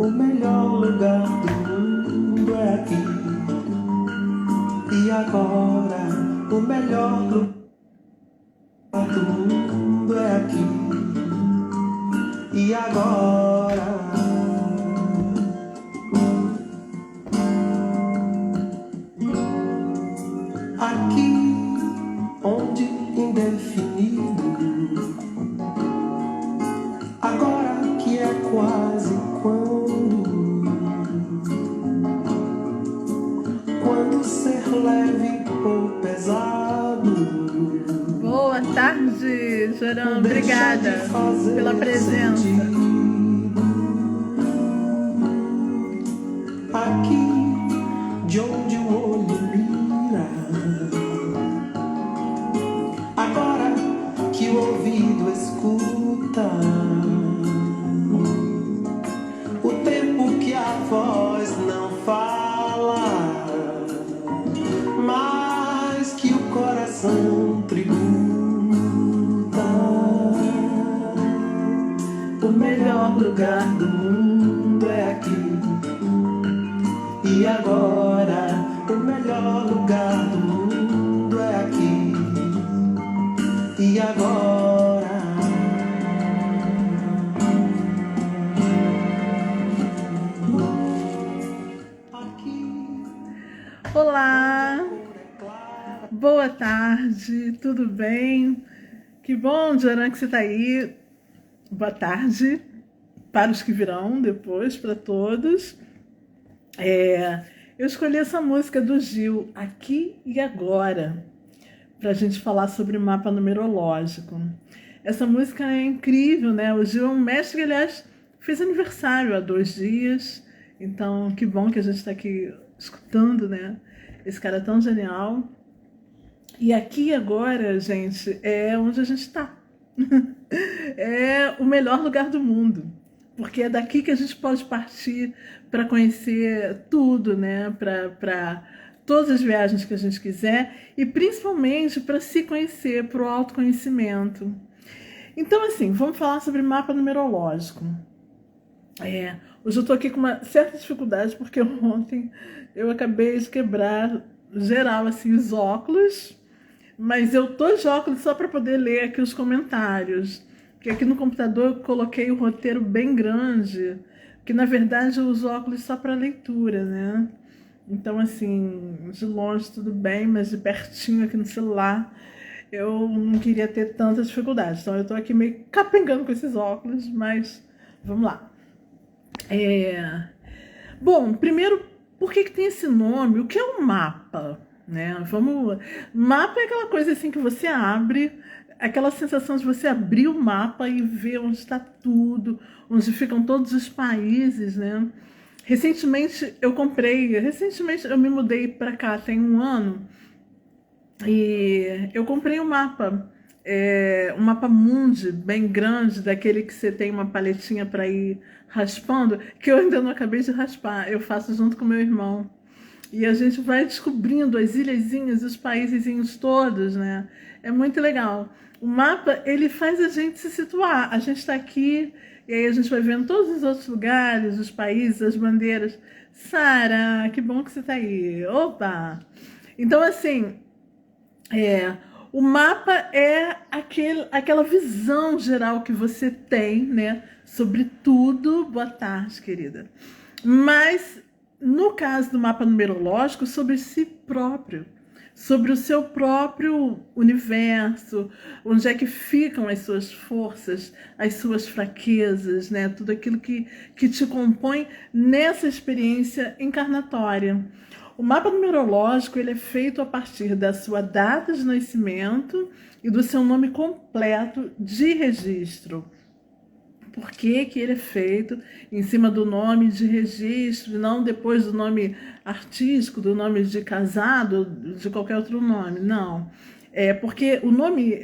O melhor lugar do mundo é aqui. E agora, o melhor lugar do mundo é aqui. E agora, aqui onde indefinido, agora que é quase quando ser leve ou pesado. Boa tarde, Jorão. Obrigada pela presença. Aqui, de onde o olho mira, agora que o ouvido escuta, o tempo que a voz não fala, mas que o coração tributa. O melhor lugar do mundo é aqui. E agora, o melhor lugar do mundo é aqui. E agora, aqui. Olá, boa tarde, tudo bem? Que bom, Joran, que você está aí. Boa tarde para os que virão depois, para todos. Eu escolhi essa música do Gil, Aqui e Agora, para a gente falar sobre mapa numerológico. Essa música é incrível, né? O Gil é um mestre que, aliás, fez aniversário há 2 dias, então que bom que a gente está aqui escutando, né? Esse cara tão genial. E aqui e agora, gente, é onde a gente está. É o melhor lugar do mundo, porque é daqui que a gente pode partir para conhecer tudo, né? Para todas as viagens que a gente quiser e principalmente para se conhecer, para o autoconhecimento. Então, assim, vamos falar sobre mapa numerológico. Hoje eu estou aqui com uma certa dificuldade porque ontem eu acabei de quebrar geral assim, os óculos, mas eu tô de óculos só para poder ler aqui os comentários, porque aqui no computador eu coloquei o roteiro bem grande, que na verdade eu uso óculos só para leitura, né? Então, assim, de longe tudo bem, mas de pertinho aqui no celular eu não queria ter tanta dificuldade. Então eu tô aqui meio capengando com esses óculos, mas vamos lá. Bom, primeiro, por que tem esse nome? O que é um mapa? Né? Mapa é aquela coisa assim que você abre, aquela sensação de você abrir o mapa e ver onde está tudo, onde ficam todos os países, né? Recentemente eu me mudei para cá tem 1 ano e eu comprei um mapa mundi bem grande, daquele que você tem uma paletinha para ir raspando, que eu ainda não acabei de raspar, eu faço junto com meu irmão. E a gente vai descobrindo as ilhazinhas, os países todos, né? É muito legal. O mapa, ele faz a gente se situar. A gente está aqui e aí a gente vai vendo todos os outros lugares, os países, as bandeiras. Sara, que bom que você está aí. Opa! Então, assim, o mapa é aquela visão geral que você tem, né? Sobre tudo. Boa tarde, querida. Mas no caso do mapa numerológico, sobre si próprio, sobre o seu próprio universo, onde é que ficam as suas forças, as suas fraquezas, né? Tudo aquilo que te compõe nessa experiência encarnatória. O mapa numerológico ele é feito a partir da sua data de nascimento e do seu nome completo de registro. Por que ele é feito em cima do nome de registro, não depois do nome artístico, do nome de casado, de qualquer outro nome? Não. Porque o nome,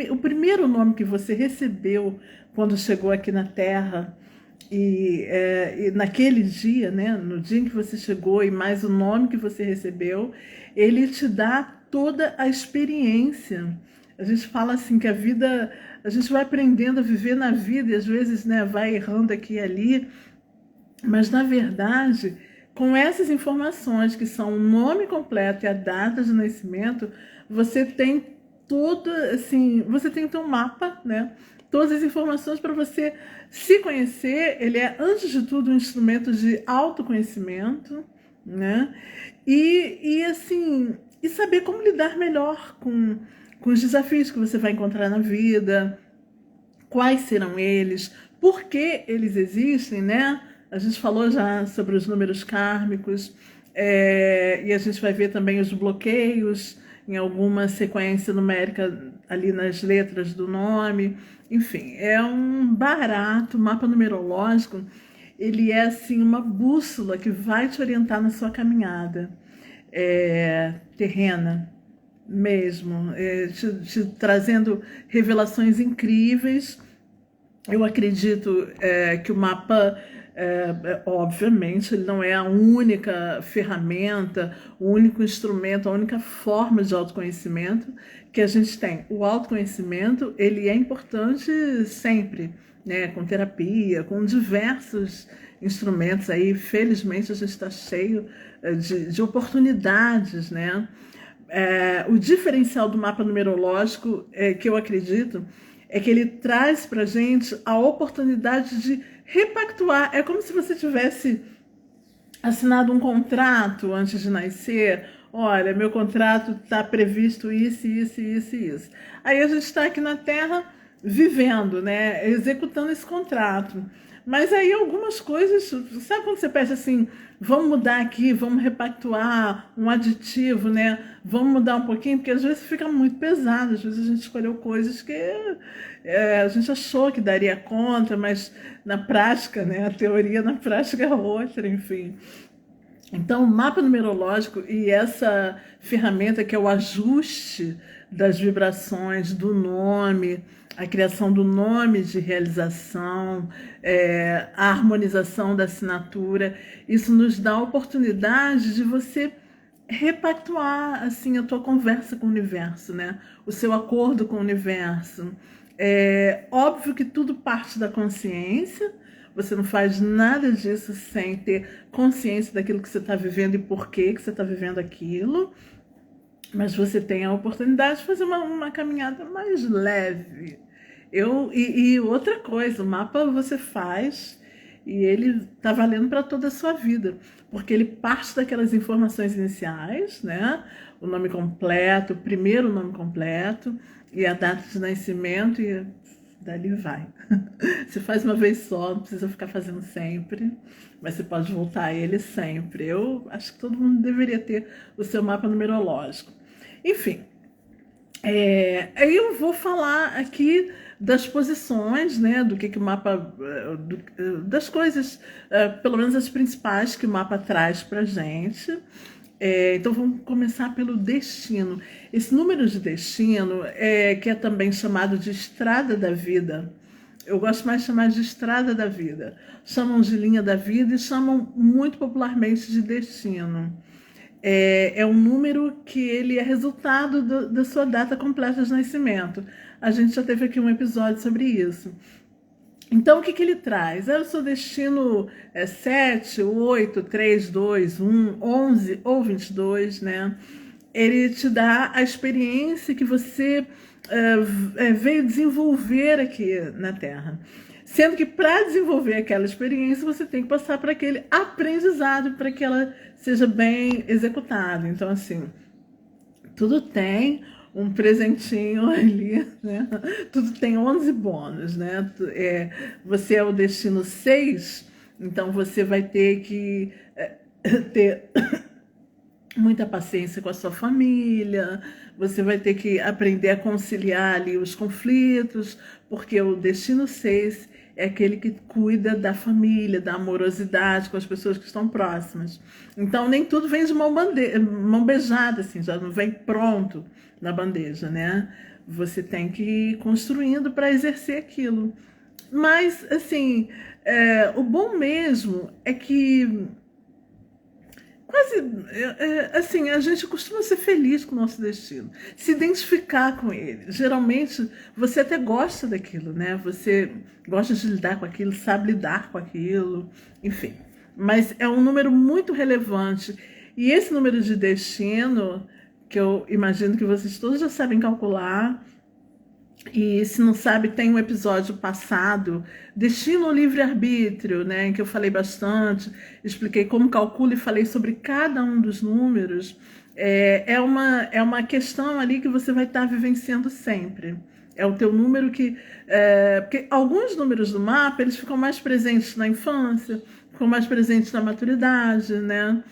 o primeiro nome que você recebeu quando chegou aqui na Terra, e naquele dia, né, no dia em que você chegou, e mais o nome que você recebeu, ele te dá toda a experiência. A gente fala assim que a vida, a gente vai aprendendo a viver na vida e às vezes, né, vai errando aqui e ali, Mas, na verdade, com essas informações, que são o nome completo e a data de nascimento, você tem tudo, assim, você tem o teu mapa, né? Todas as informações para você se conhecer. Ele é, antes de tudo, um instrumento de autoconhecimento, né? Assim, e saber como lidar melhor com os desafios que você vai encontrar na vida, quais serão eles, por que eles existem, né? A gente falou já sobre os números kármicos, e a gente vai ver também os bloqueios em alguma sequência numérica ali nas letras do nome. Enfim, é um barato. O mapa numerológico, ele é assim uma bússola que vai te orientar na sua caminhada terrena mesmo, te trazendo revelações incríveis. Eu acredito que o mapa, obviamente, ele não é a única ferramenta, o único instrumento, a única forma de autoconhecimento que a gente tem. O autoconhecimento, ele é importante sempre, né? Com terapia, com diversos instrumentos aí. Felizmente, a gente está cheio de oportunidades, né? O diferencial do mapa numerológico, que eu acredito, é que ele traz para a gente a oportunidade de repactuar. É como se você tivesse assinado um contrato antes de nascer. Olha, meu contrato está previsto isso, isso, isso e isso. Aí a gente está aqui na Terra vivendo, né? Executando esse contrato. Mas aí algumas coisas, sabe quando você pensa assim, vamos mudar aqui, vamos repactuar um aditivo, né? Vamos mudar um pouquinho, porque às vezes fica muito pesado, às vezes a gente escolheu coisas que a gente achou que daria conta, mas na prática, né? A teoria na prática é outra, enfim. Então, o mapa numerológico e essa ferramenta que é o ajuste das vibrações do nome, a criação do nome de realização, a harmonização da assinatura, isso nos dá a oportunidade de você repactuar assim, a tua conversa com o universo, né? O seu acordo com o universo. É óbvio que tudo parte da consciência. Você não faz nada disso sem ter consciência daquilo que você está vivendo e por que você está vivendo aquilo. Mas você tem a oportunidade de fazer uma caminhada mais leve. E outra coisa, o mapa você faz e ele está valendo para toda a sua vida. Porque ele parte daquelas informações iniciais, né? O nome completo, primeiro o nome completo e a data de nascimento e dali vai. Você faz uma vez só, não precisa ficar fazendo sempre, mas você pode voltar a ele sempre. Eu acho que todo mundo deveria ter o seu mapa numerológico. Enfim, aí eu vou falar aqui das posições, né, do que o mapa, das coisas, pelo menos as principais que o mapa traz para gente. Então vamos começar pelo destino. Esse número de destino, que é também chamado de estrada da vida, eu gosto mais de chamar de estrada da vida. Chamam de linha da vida e chamam muito popularmente de destino. É um número que ele é resultado da sua data completa de nascimento. A gente já teve aqui um episódio sobre isso. Então, o que ele traz? O seu destino 7, 8, 3, 2, 1, 11 ou 22, né? Ele te dá a experiência que você veio desenvolver aqui na Terra. Sendo que para desenvolver aquela experiência, você tem que passar por aquele aprendizado para que ela seja bem executada. Então, assim, tudo tem um presentinho ali, né? Tudo tem 11 bônus, né? Você é o destino 6, então você vai ter que ter muita paciência com a sua família, você vai ter que aprender a conciliar ali os conflitos, porque o destino 6 é aquele que cuida da família, da amorosidade com as pessoas que estão próximas. Então, nem tudo vem de mão beijada, assim, já não vem pronto na bandeja, né? Você tem que ir construindo para exercer aquilo. Mas, assim, o bom mesmo é que quase, assim, a gente costuma ser feliz com o nosso destino, se identificar com ele. Geralmente, você até gosta daquilo, né? Você gosta de lidar com aquilo, sabe lidar com aquilo, enfim. mas é um número muito relevante. E esse número de destino, que eu imagino que vocês todos já sabem calcular, e se não sabe, tem um episódio passado, Destino ou Livre-Arbítrio, né, em que eu falei bastante, expliquei como calculo e falei sobre cada um dos números. É uma questão ali que você vai estar vivenciando sempre. É o teu número que... porque alguns números do mapa, eles ficam mais presentes na infância, ficam mais presentes na maturidade, né?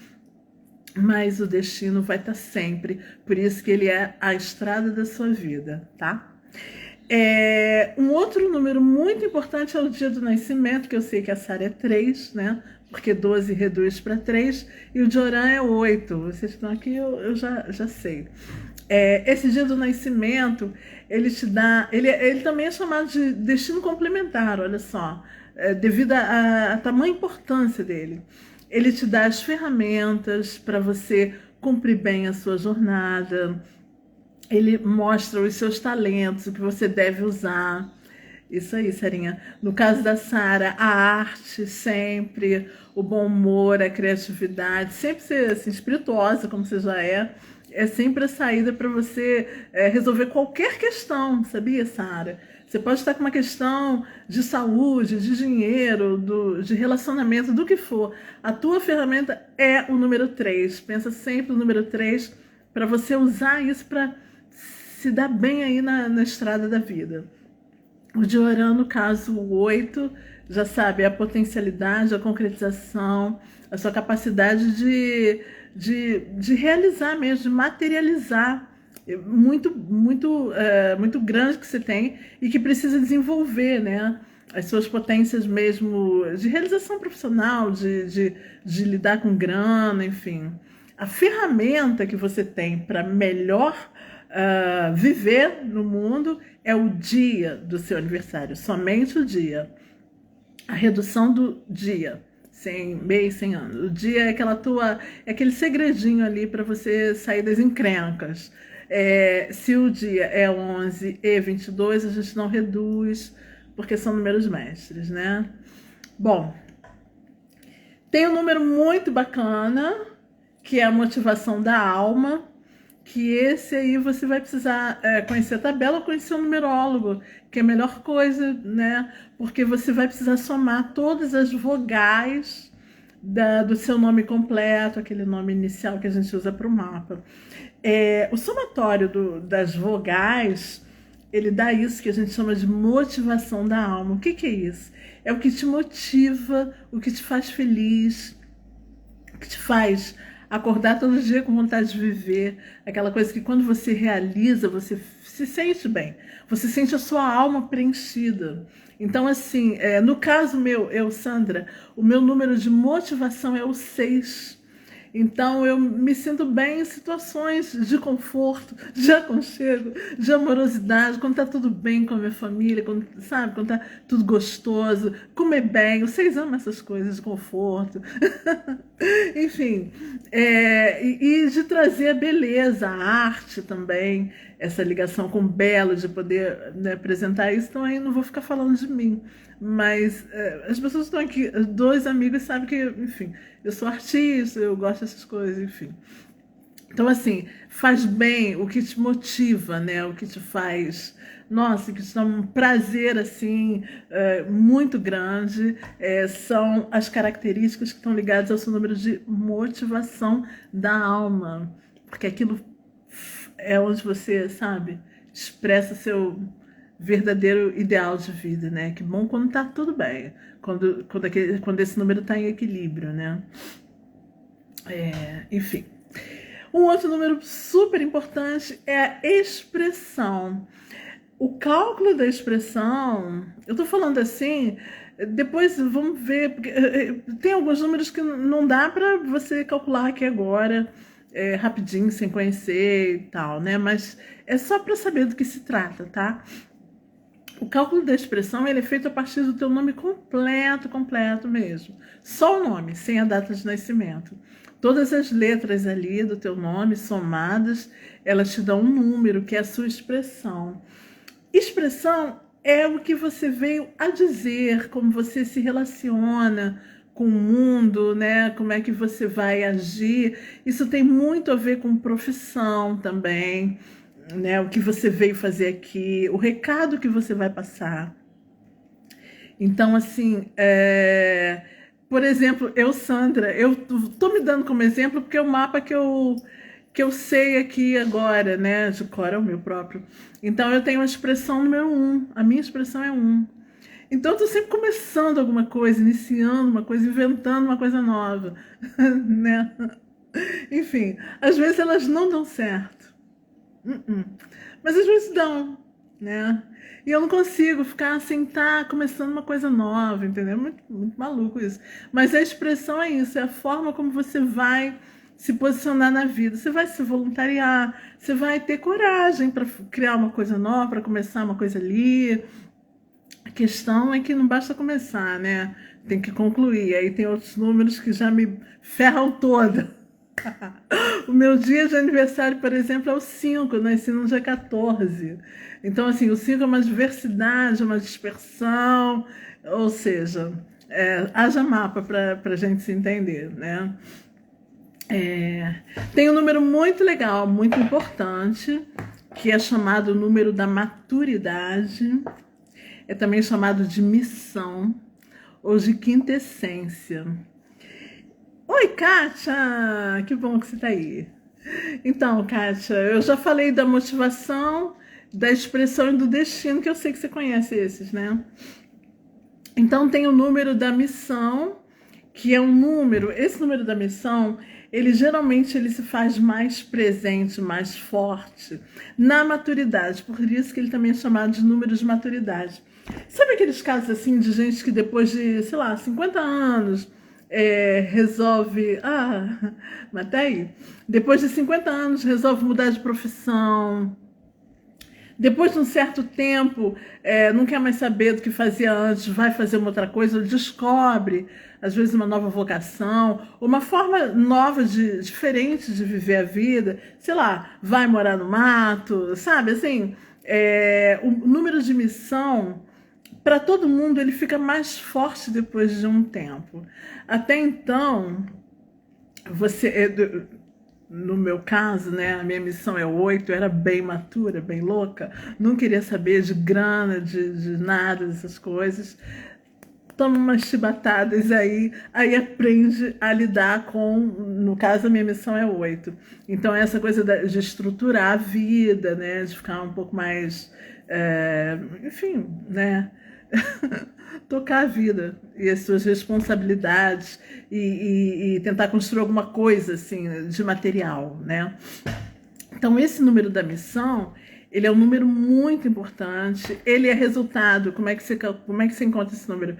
Mas o destino vai estar sempre. Por isso que ele é a estrada da sua vida, tá? Um outro número muito importante é o dia do nascimento, que eu sei que a Sara é 3, né? Porque 12 reduz para 3, e o Joran é 8. Vocês estão aqui, eu já sei. Esse dia do nascimento, ele te dá... Ele também é chamado de destino complementar, olha só. Devido à tamanha importância dele. Ele te dá as ferramentas para você cumprir bem a sua jornada. Ele mostra os seus talentos, o que você deve usar. Isso aí, Sarinha. No caso da Sara, a arte sempre, o bom humor, a criatividade, sempre ser assim, espirituosa, como você já é sempre a saída para você resolver qualquer questão, sabia, Sara? Você pode estar com uma questão de saúde, de dinheiro, de relacionamento, do que for. A tua ferramenta é o número 3. Pensa sempre no número 3 para você usar isso para se dar bem aí na estrada da vida. O Joran, no caso, o 8, já sabe, é a potencialidade, a concretização, a sua capacidade de realizar mesmo, de materializar muito grande que você tem e que precisa desenvolver, né? As suas potências mesmo de realização profissional, de lidar com grana, enfim. A ferramenta que você tem para melhor viver no mundo é o dia do seu aniversário, somente o dia. A redução do dia, 100 mês, 100 anos. O dia é aquele segredinho ali para você sair das encrencas. Se o dia é 11 e 22, a gente não reduz, porque são números mestres, né? Bom, tem um número muito bacana, que é a motivação da alma, que esse aí você vai precisar conhecer a tabela ou conhecer o numerólogo, que é a melhor coisa, né? Porque você vai precisar somar todas as vogais do seu nome completo, aquele nome inicial que a gente usa para o mapa. O somatório das vogais, ele dá isso que a gente chama de motivação da alma. O que é isso? É o que te motiva, o que te faz feliz, o que te faz acordar todo dia com vontade de viver, aquela coisa que quando você realiza, você se sente bem, você sente a sua alma preenchida. Então, assim, no caso meu, Sandra, o meu número de motivação é o 6. Então, eu me sinto bem em situações de conforto, de aconchego, de amorosidade, quando tá tudo bem com a minha família, quando tá tudo gostoso, comer bem. Vocês amam essas coisas de conforto. Enfim, e de trazer a beleza, a arte também, essa ligação com o belo, de poder, né, apresentar isso. Então, aí não vou ficar falando de mim. Mas as pessoas estão aqui, 2 amigos sabem que, enfim, eu sou artista, eu gosto dessas coisas, enfim. Então, assim, faz bem o que te motiva, né? O que te faz, nossa, que te dá um prazer, assim, muito grande. São as características que estão ligadas ao seu número de motivação da alma. Porque aquilo é onde você, sabe, expressa seu verdadeiro ideal de vida, né? Que bom quando tá tudo bem, quando esse número tá em equilíbrio, né? Enfim. Um outro número super importante é a expressão. O cálculo da expressão, eu tô falando assim, depois vamos ver, porque tem alguns números que não dá para você calcular aqui agora, rapidinho, sem conhecer e tal, né? Mas é só para saber do que se trata, tá? O cálculo da expressão ele é feito a partir do teu nome completo mesmo. Só o nome, sem a data de nascimento. Todas as letras ali do teu nome somadas, elas te dão um número, que é a sua expressão. Expressão é o que você veio a dizer, como você se relaciona com o mundo, né? Como é que você vai agir. Isso tem muito a ver com profissão também, né? O que você veio fazer aqui, o recado que você vai passar. Então, assim, por exemplo, eu, Sandra, eu tô me dando como exemplo porque é o mapa que eu sei aqui agora, né? De cor é o meu próprio. Então, eu tenho a expressão número 1. A minha expressão é 1. Então, eu tô sempre começando alguma coisa, iniciando uma coisa, inventando uma coisa nova, né? Enfim, às vezes elas não dão certo. Mas às vezes dão, né? E eu não consigo ficar assim, tá começando uma coisa nova, entendeu? Muito, muito maluco isso. Mas a expressão é isso, é a forma como você vai se posicionar na vida. Você vai se voluntariar, você vai ter coragem para criar uma coisa nova, para começar uma coisa ali. A questão é que não basta começar, né? Tem que concluir. Aí tem outros números que já me ferram toda. O meu dia de aniversário, por exemplo, é o 5, eu nasci no dia 14. Então, assim, o 5 é uma diversidade, uma dispersão, ou seja, haja mapa para a gente se entender, né? Tem um número muito legal, muito importante, que é chamado número da maturidade, é também chamado de missão ou de quintessência. Oi, Kátia! Que bom que você está aí. Então, Kátia, eu já falei da motivação, da expressão e do destino, que eu sei que você conhece esses, né? Então, tem o número da missão, que é um número, esse número da missão, ele geralmente ele se faz mais presente, mais forte na maturidade, por isso que ele também é chamado de número de maturidade. Sabe aqueles casos assim de gente que depois de, sei lá, 50 anos resolve, mas tá aí, depois de 50 anos resolve mudar de profissão, depois de um certo tempo, não quer mais saber do que fazia antes, vai fazer uma outra coisa, descobre, às vezes, uma nova vocação, uma forma nova, diferente de viver a vida, sei lá, vai morar no mato, sabe? Assim, o número de missão, para todo mundo, ele fica mais forte depois de um tempo. Até então, no meu caso, né, a minha missão é 8, eu era bem matura, bem louca, não queria saber de grana, de nada, dessas coisas. Toma umas chibatadas aí aprende a lidar com, no caso, a minha missão é 8. Então, essa coisa de estruturar a vida, né, de ficar um pouco mais, enfim, né, tocar a vida e as suas responsabilidades e tentar construir alguma coisa assim de material, né? Então esse número da missão, ele é um número muito importante. Ele é resultado. Como é que você encontra esse número?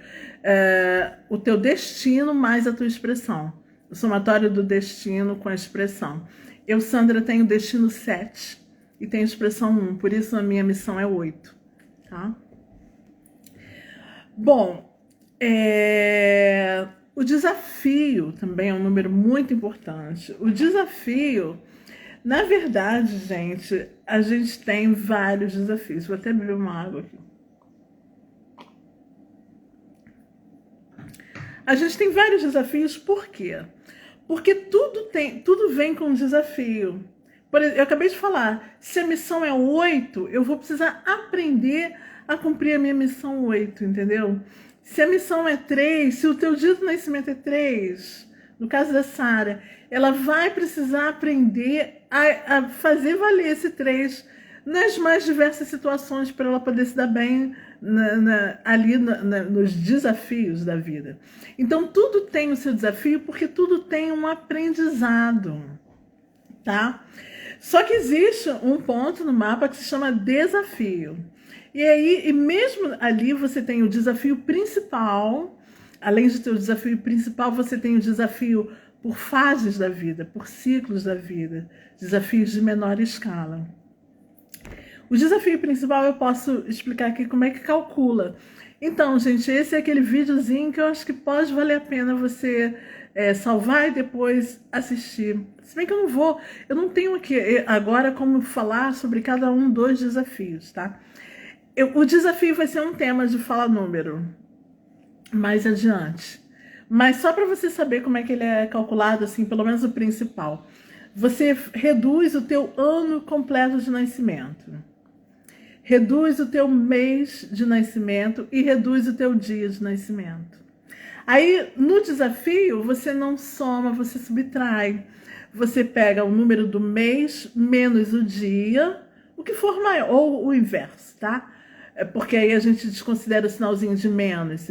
O teu destino mais a tua expressão. O somatório do destino com a expressão. Eu, Sandra, tenho destino 7 e tenho expressão 1. Por isso a minha missão é 8, tá? Bom, o desafio também é um número muito importante. O desafio, na verdade, gente, a gente tem vários desafios. Vou até beber uma água aqui. A gente tem vários desafios, por quê? Porque tudo vem com um desafio. Eu acabei de falar, se a missão é 8, eu vou precisar aprender a cumprir a minha missão 8, entendeu? Se a missão é 3, se o teu dia do nascimento é 3, no caso da Sara, ela vai precisar aprender a fazer valer esse 3 nas mais diversas situações para ela poder se dar bem nos desafios da vida. Então, tudo tem o seu desafio porque tudo tem um aprendizado, tá? Só que existe um ponto no mapa que se chama desafio. E aí, mesmo ali, você tem o desafio principal. Além de ter o desafio principal, você tem o desafio por fases da vida, por ciclos da vida, desafios de menor escala. O desafio principal eu posso explicar aqui como é que calcula. Então, gente, esse é aquele videozinho que eu acho que pode valer a pena você salvar e depois assistir. Se bem que eu não tenho aqui agora como falar sobre cada um dos desafios, tá? O desafio vai ser um tema de fala número mais adiante. Mas só para você saber como é que ele é calculado, assim, pelo menos o principal. Você reduz o teu ano completo de nascimento, reduz o teu mês de nascimento e reduz o teu dia de nascimento. Aí, no desafio, você não soma, você subtrai. Você pega o número do mês menos o dia, o que for maior, ou o inverso, tá? Porque aí a gente desconsidera o sinalzinho de menos,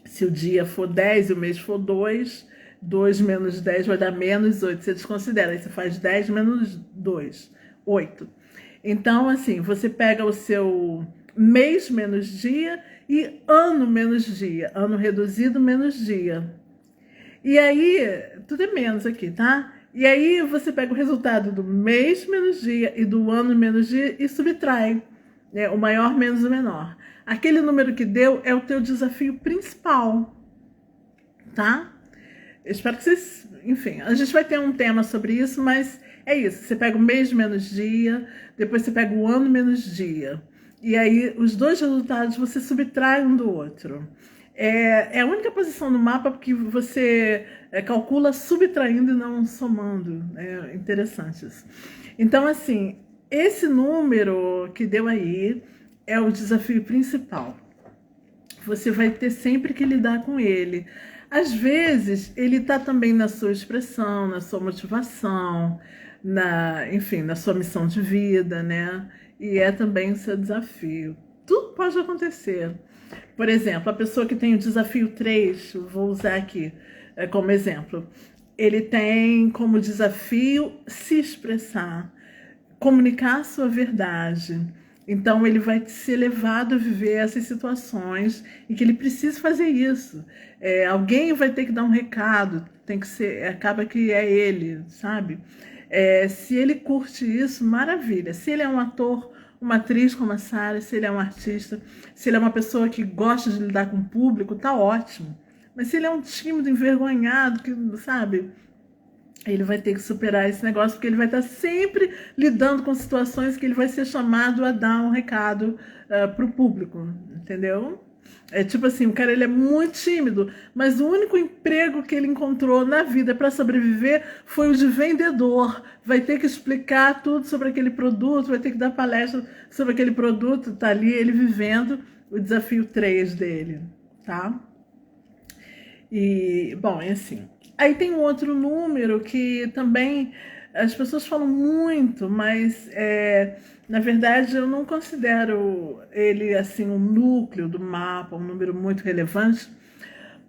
se o dia for 10 e o mês for 2, 2 menos 10 vai dar menos 8. Você desconsidera, aí você faz 10 menos 2, 8. Então, assim, você pega o seu mês menos dia e ano menos dia, ano reduzido menos dia. E aí, tudo é menos aqui, tá? E aí você pega o resultado do mês menos dia e do ano menos dia e subtrai, né? O maior menos o menor. Aquele número que deu é o teu desafio principal, tá? Eu espero que vocês... Enfim, a gente vai ter um tema sobre isso, mas é isso. Você pega o mês menos dia, depois você pega o ano menos dia. E aí, os dois resultados você subtrai um do outro. É a única posição no mapa que você calcula subtraindo e não somando. É interessante isso. Então, assim, esse número que deu aí é o desafio principal. Você vai ter sempre que lidar com ele. Às vezes, ele está também na sua expressão, na sua motivação, enfim, na sua missão de vida, né? E é também o seu desafio. Tudo pode acontecer. Por exemplo, a pessoa que tem o desafio 3, vou usar aqui como exemplo, ele tem como desafio se expressar, comunicar a sua verdade. Então, ele vai ser levado a viver essas situações e que ele precisa fazer isso. Alguém vai ter que dar um recado, tem que ser, acaba que é ele, sabe? Se ele curte isso, maravilha. Se ele é um ator, uma atriz como a Sarah, se ele é um artista, se ele é uma pessoa que gosta de lidar com o público, tá ótimo. Mas se ele é um tímido, envergonhado, que, sabe, ele vai ter que superar esse negócio, porque ele vai estar sempre lidando com situações que ele vai ser chamado a dar um recado para o público, entendeu? É tipo assim, o cara ele é muito tímido, mas o único emprego que ele encontrou na vida para sobreviver foi o de vendedor. Vai ter que explicar tudo sobre aquele produto, vai ter que dar palestra sobre aquele produto, tá ali ele vivendo o desafio 3 dele, tá? E, bom, é assim. Aí tem um outro número que também as pessoas falam muito, mas na verdade eu não considero ele assim um núcleo do mapa, um número muito relevante,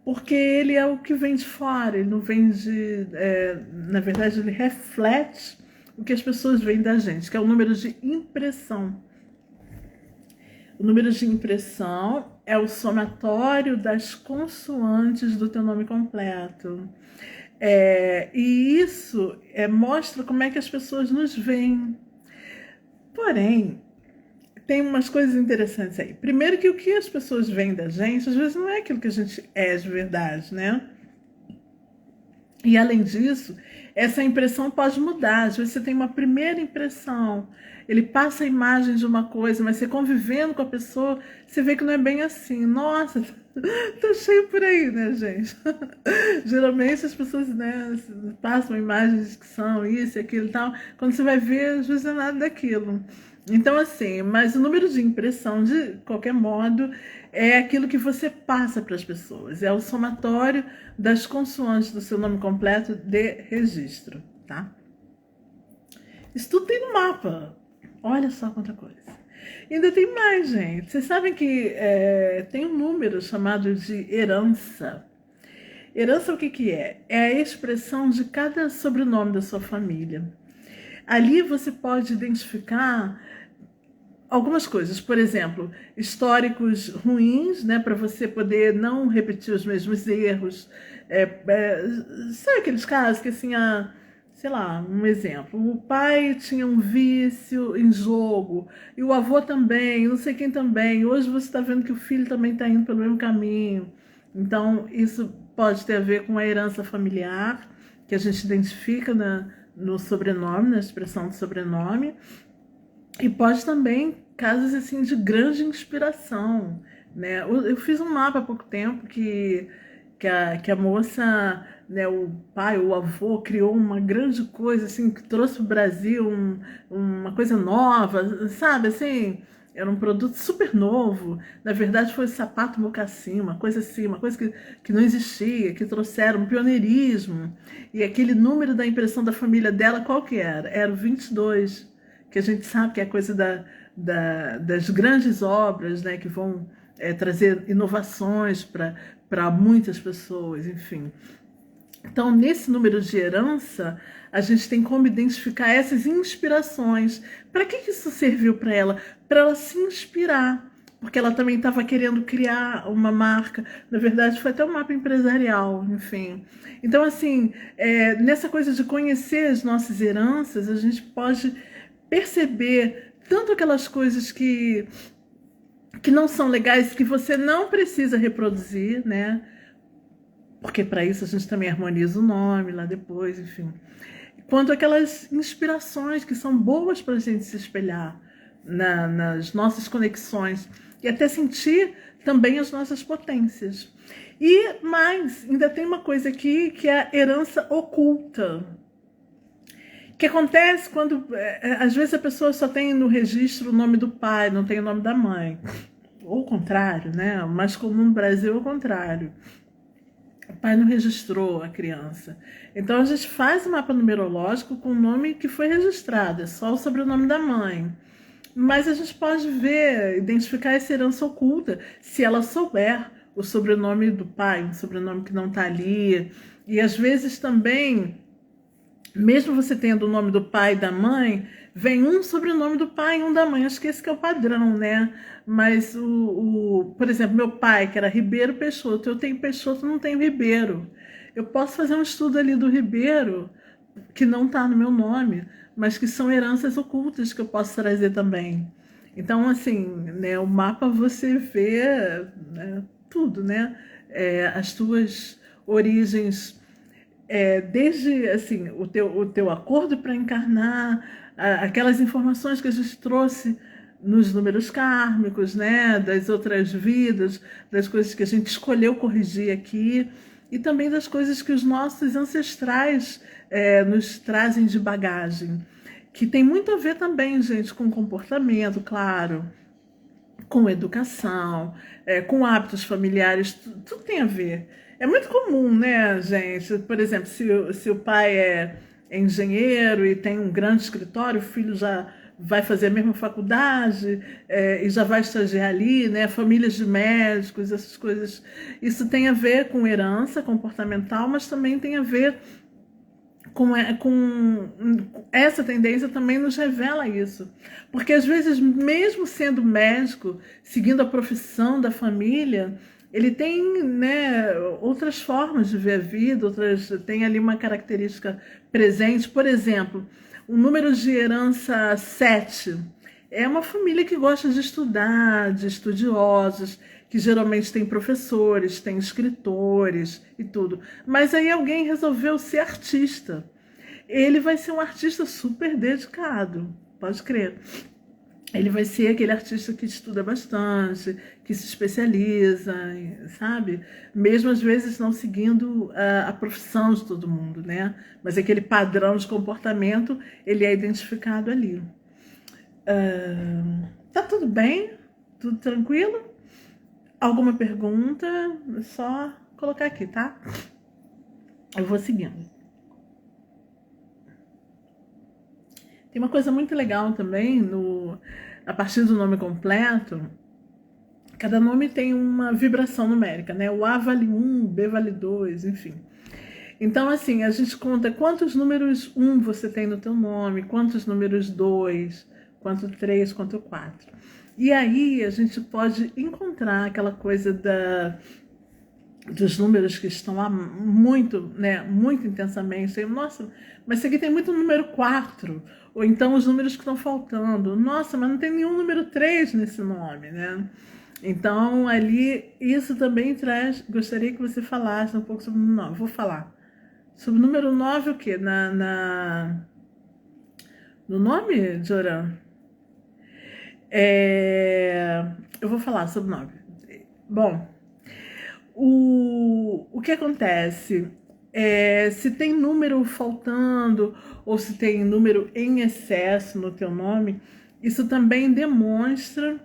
porque ele é o que vem de fora, ele não vem de... na verdade ele reflete o que as pessoas veem da gente, que é o número de impressão. O número de impressão é o somatório das consoantes do teu nome completo. E isso mostra como é que as pessoas nos veem. Porém, tem umas coisas interessantes aí. Primeiro que o que as pessoas veem da gente, às vezes não é aquilo que a gente é de verdade, né? E além disso, essa impressão pode mudar. Às vezes você tem uma primeira impressão, ele passa a imagem de uma coisa, mas você convivendo com a pessoa, você vê que não é bem assim. Nossa, tá cheio por aí, né, gente? Geralmente as pessoas, né, passam imagens que são isso e aquilo e tal. Quando você vai ver, às vezes não é nada daquilo. Então, assim, mas o número de impressão, de qualquer modo, é aquilo que você passa para as pessoas. É o somatório das consoantes do seu nome completo de registro, tá? Isso tudo tem no mapa. Olha só quanta coisa. E ainda tem mais, gente. Vocês sabem que tem um número chamado de herança. Herança o que é? É a expressão de cada sobrenome da sua família. Ali você pode identificar algumas coisas, por exemplo, históricos ruins, né, para você poder não repetir os mesmos erros. Sabe aqueles casos que assim, sei lá, um exemplo, o pai tinha um vício em jogo, e o avô também, não sei quem também, hoje você está vendo que o filho também está indo pelo mesmo caminho. Então, isso pode ter a ver com a herança familiar, que a gente identifica no sobrenome, na expressão do sobrenome, e pode também casos assim de grande inspiração, né? Eu fiz um mapa há pouco tempo que que a moça, né, o pai, o avô, criou uma grande coisa, assim, que trouxe para o Brasil uma coisa nova, sabe, assim, era um produto super novo. Na verdade, foi sapato mocassim, uma coisa assim, uma coisa que não existia, que trouxeram um pioneirismo. E aquele número da impressão da família dela, qual que era? Era o 22, que a gente sabe que é coisa das grandes obras, né, que vão trazer inovações para muitas pessoas, enfim. Então, nesse número de herança, a gente tem como identificar essas inspirações. Para que isso serviu para ela? Para ela se inspirar, porque ela também estava querendo criar uma marca. Na verdade, foi até um mapa empresarial, enfim. Então, assim, nessa coisa de conhecer as nossas heranças, a gente pode perceber tanto aquelas coisas que não são legais, que você não precisa reproduzir, né? Porque para isso a gente também harmoniza o nome lá depois, enfim. Quanto aquelas inspirações que são boas para a gente se espelhar nas nossas conexões e até sentir também as nossas potências. E mais, ainda tem uma coisa aqui que é a herança oculta, que acontece quando, às vezes, a pessoa só tem no registro o nome do pai, não tem o nome da mãe. Ou o contrário, né? O mais comum no Brasil é o contrário. O pai não registrou a criança. Então, a gente faz o mapa numerológico com o nome que foi registrado, é só o sobrenome da mãe. Mas a gente pode ver, identificar essa herança oculta, se ela souber o sobrenome do pai, um sobrenome que não está ali. E, às vezes, também, mesmo você tendo o nome do pai e da mãe, vem um sobrenome do pai e um da mãe. Acho que esse que é o padrão, né? Mas, por exemplo, meu pai, que era Ribeiro Peixoto, eu tenho Peixoto, não tenho Ribeiro. Eu posso fazer um estudo ali do Ribeiro, que não está no meu nome, mas que são heranças ocultas que eu posso trazer também. Então, assim, né, o mapa você vê, né, tudo, né? As tuas origens, desde assim, o teu acordo para encarnar, aquelas informações que a gente trouxe nos números kármicos, né, das outras vidas, das coisas que a gente escolheu corrigir aqui, e também das coisas que os nossos ancestrais nos trazem de bagagem, que tem muito a ver também, gente, com comportamento, claro, com educação, com hábitos familiares, tudo tem a ver. É muito comum, né, gente? Por exemplo, se o pai é engenheiro e tem um grande escritório, o filho já vai fazer a mesma faculdade e já vai estagiar ali, né? Famílias de médicos, essas coisas. Isso tem a ver com herança comportamental, mas também tem a ver com essa tendência, também nos revela isso. Porque às vezes, mesmo sendo médico, seguindo a profissão da família, ele tem, né, outras formas de ver a vida, tem ali uma característica presente. Por exemplo, o número de herança 7 é uma família que gosta de estudar, de estudiosos, que geralmente tem professores, tem escritores e tudo. Mas aí alguém resolveu ser artista. Ele vai ser um artista super dedicado, pode crer. Ele vai ser aquele artista que estuda bastante, que se especializa, sabe? Mesmo às vezes não seguindo a profissão de todo mundo, né? Mas aquele padrão de comportamento, ele é identificado ali. Tá tudo bem? Tudo tranquilo? Alguma pergunta? É só colocar aqui, tá? Eu vou seguindo. Tem uma coisa muito legal também, a partir do nome completo, cada nome tem uma vibração numérica, né? O A vale 1, o B vale 2, enfim. Então, assim, a gente conta quantos números 1 você tem no teu nome, quantos números 2, quanto 3, quanto 4. E aí a gente pode encontrar aquela coisa dos números que estão lá muito, né, muito intensamente. Nossa, mas isso aqui tem muito número 4. Ou então os números que estão faltando. Nossa, mas não tem nenhum número 3 nesse nome, né? Então, ali, isso também traz... Gostaria que você falasse um pouco sobre o número 9. Vou falar. Sobre o número 9, o quê? No nome, Joran? Eu vou falar sobre o 9. Bom, o que acontece? Se tem número faltando ou se tem número em excesso no teu nome, isso também demonstra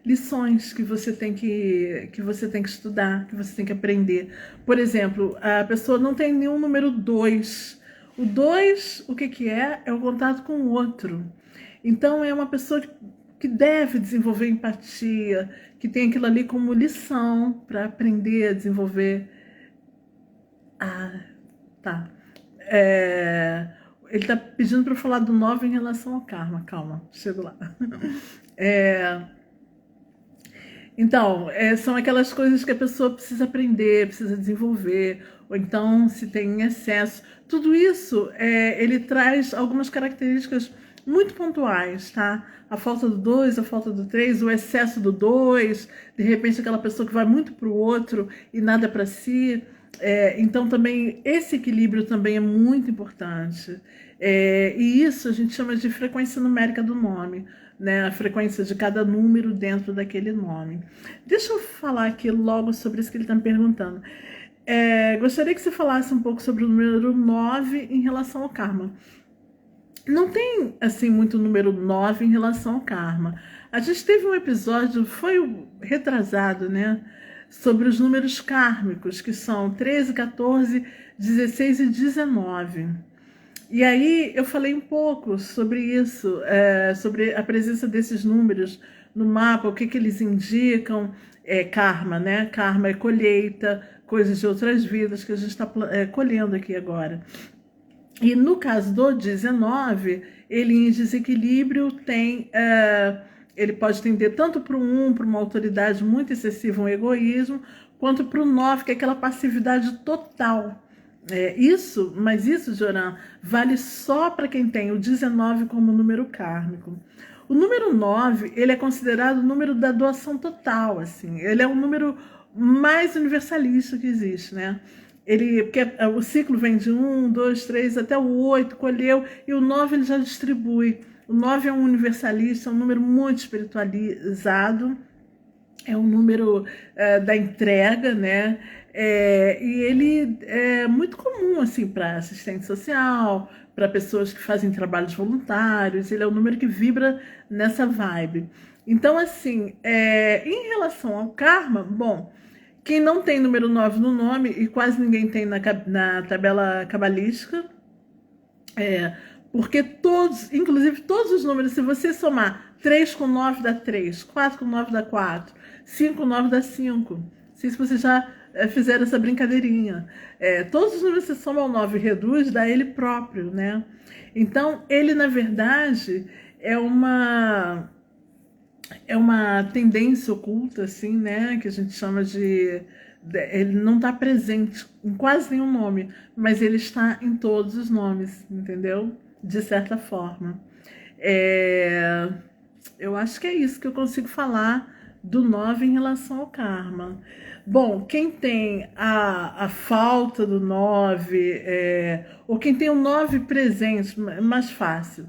lições que você tem que estudar, que você tem que aprender. Por exemplo, a pessoa não tem nenhum número 2. O 2, o que é? É o contato com o outro. Então, é uma pessoa que deve desenvolver empatia, que tem aquilo ali como lição para aprender a desenvolver. Tá. Ele está pedindo para eu falar do 9 em relação ao karma. Calma, chego lá. Então, são aquelas coisas que a pessoa precisa aprender, precisa desenvolver, ou então se tem em excesso. Tudo isso, ele traz algumas características muito pontuais, tá? A falta do 2, a falta do 3, o excesso do 2, de repente aquela pessoa que vai muito para o outro e nada para si. Então também esse equilíbrio também é muito importante. E isso a gente chama de frequência numérica do nome, né? A frequência de cada número dentro daquele nome. Deixa eu falar aqui logo sobre isso que ele está me perguntando. Gostaria que você falasse um pouco sobre o número 9 em relação ao karma. Não tem, assim, muito número 9 em relação ao karma. A gente teve um episódio, foi retrasado, né? Sobre os números kármicos, que são 13, 14, 16 e 19. E aí eu falei um pouco sobre isso, sobre a presença desses números no mapa, o que eles indicam. Karma, né? Karma é colheita, coisas de outras vidas que a gente está colhendo aqui agora. E no caso do 19, ele em desequilíbrio tem... ele pode tender tanto para para uma autoridade muito excessiva, um egoísmo, quanto para o 9, que é aquela passividade total. Mas isso, Joran, vale só para quem tem o 19 como número kármico. O número 9, ele é considerado o número da doação total, assim. Ele é o número mais universalista que existe, né? Porque o ciclo vem de 1, 2, 3 até o 8, colheu, e o 9 ele já distribui. O 9 é um universalista, é um número muito espiritualizado, é um número da entrega, né? E ele é muito comum assim, para assistente social, para pessoas que fazem trabalhos voluntários. Ele é um número que vibra nessa vibe. Então, assim, em relação ao karma, bom, quem não tem número 9 no nome, e quase ninguém tem na tabela cabalística, porque todos, inclusive todos os números, se você somar 3 com 9 dá 3, 4 com 9 dá 4, 5 com 9 dá 5. Não sei se vocês já fizeram essa brincadeirinha. Todos os números que você soma ao 9 e reduz, dá ele próprio, né? Então, ele, na verdade, é uma tendência oculta, assim, né? Que a gente chama de... Ele não está presente em quase nenhum nome, mas ele está em todos os nomes, entendeu? De certa forma. Eu acho que é isso que eu consigo falar do 9 em relação ao karma. Bom, quem tem a falta do 9, ou quem tem o 9 presente, mais fácil,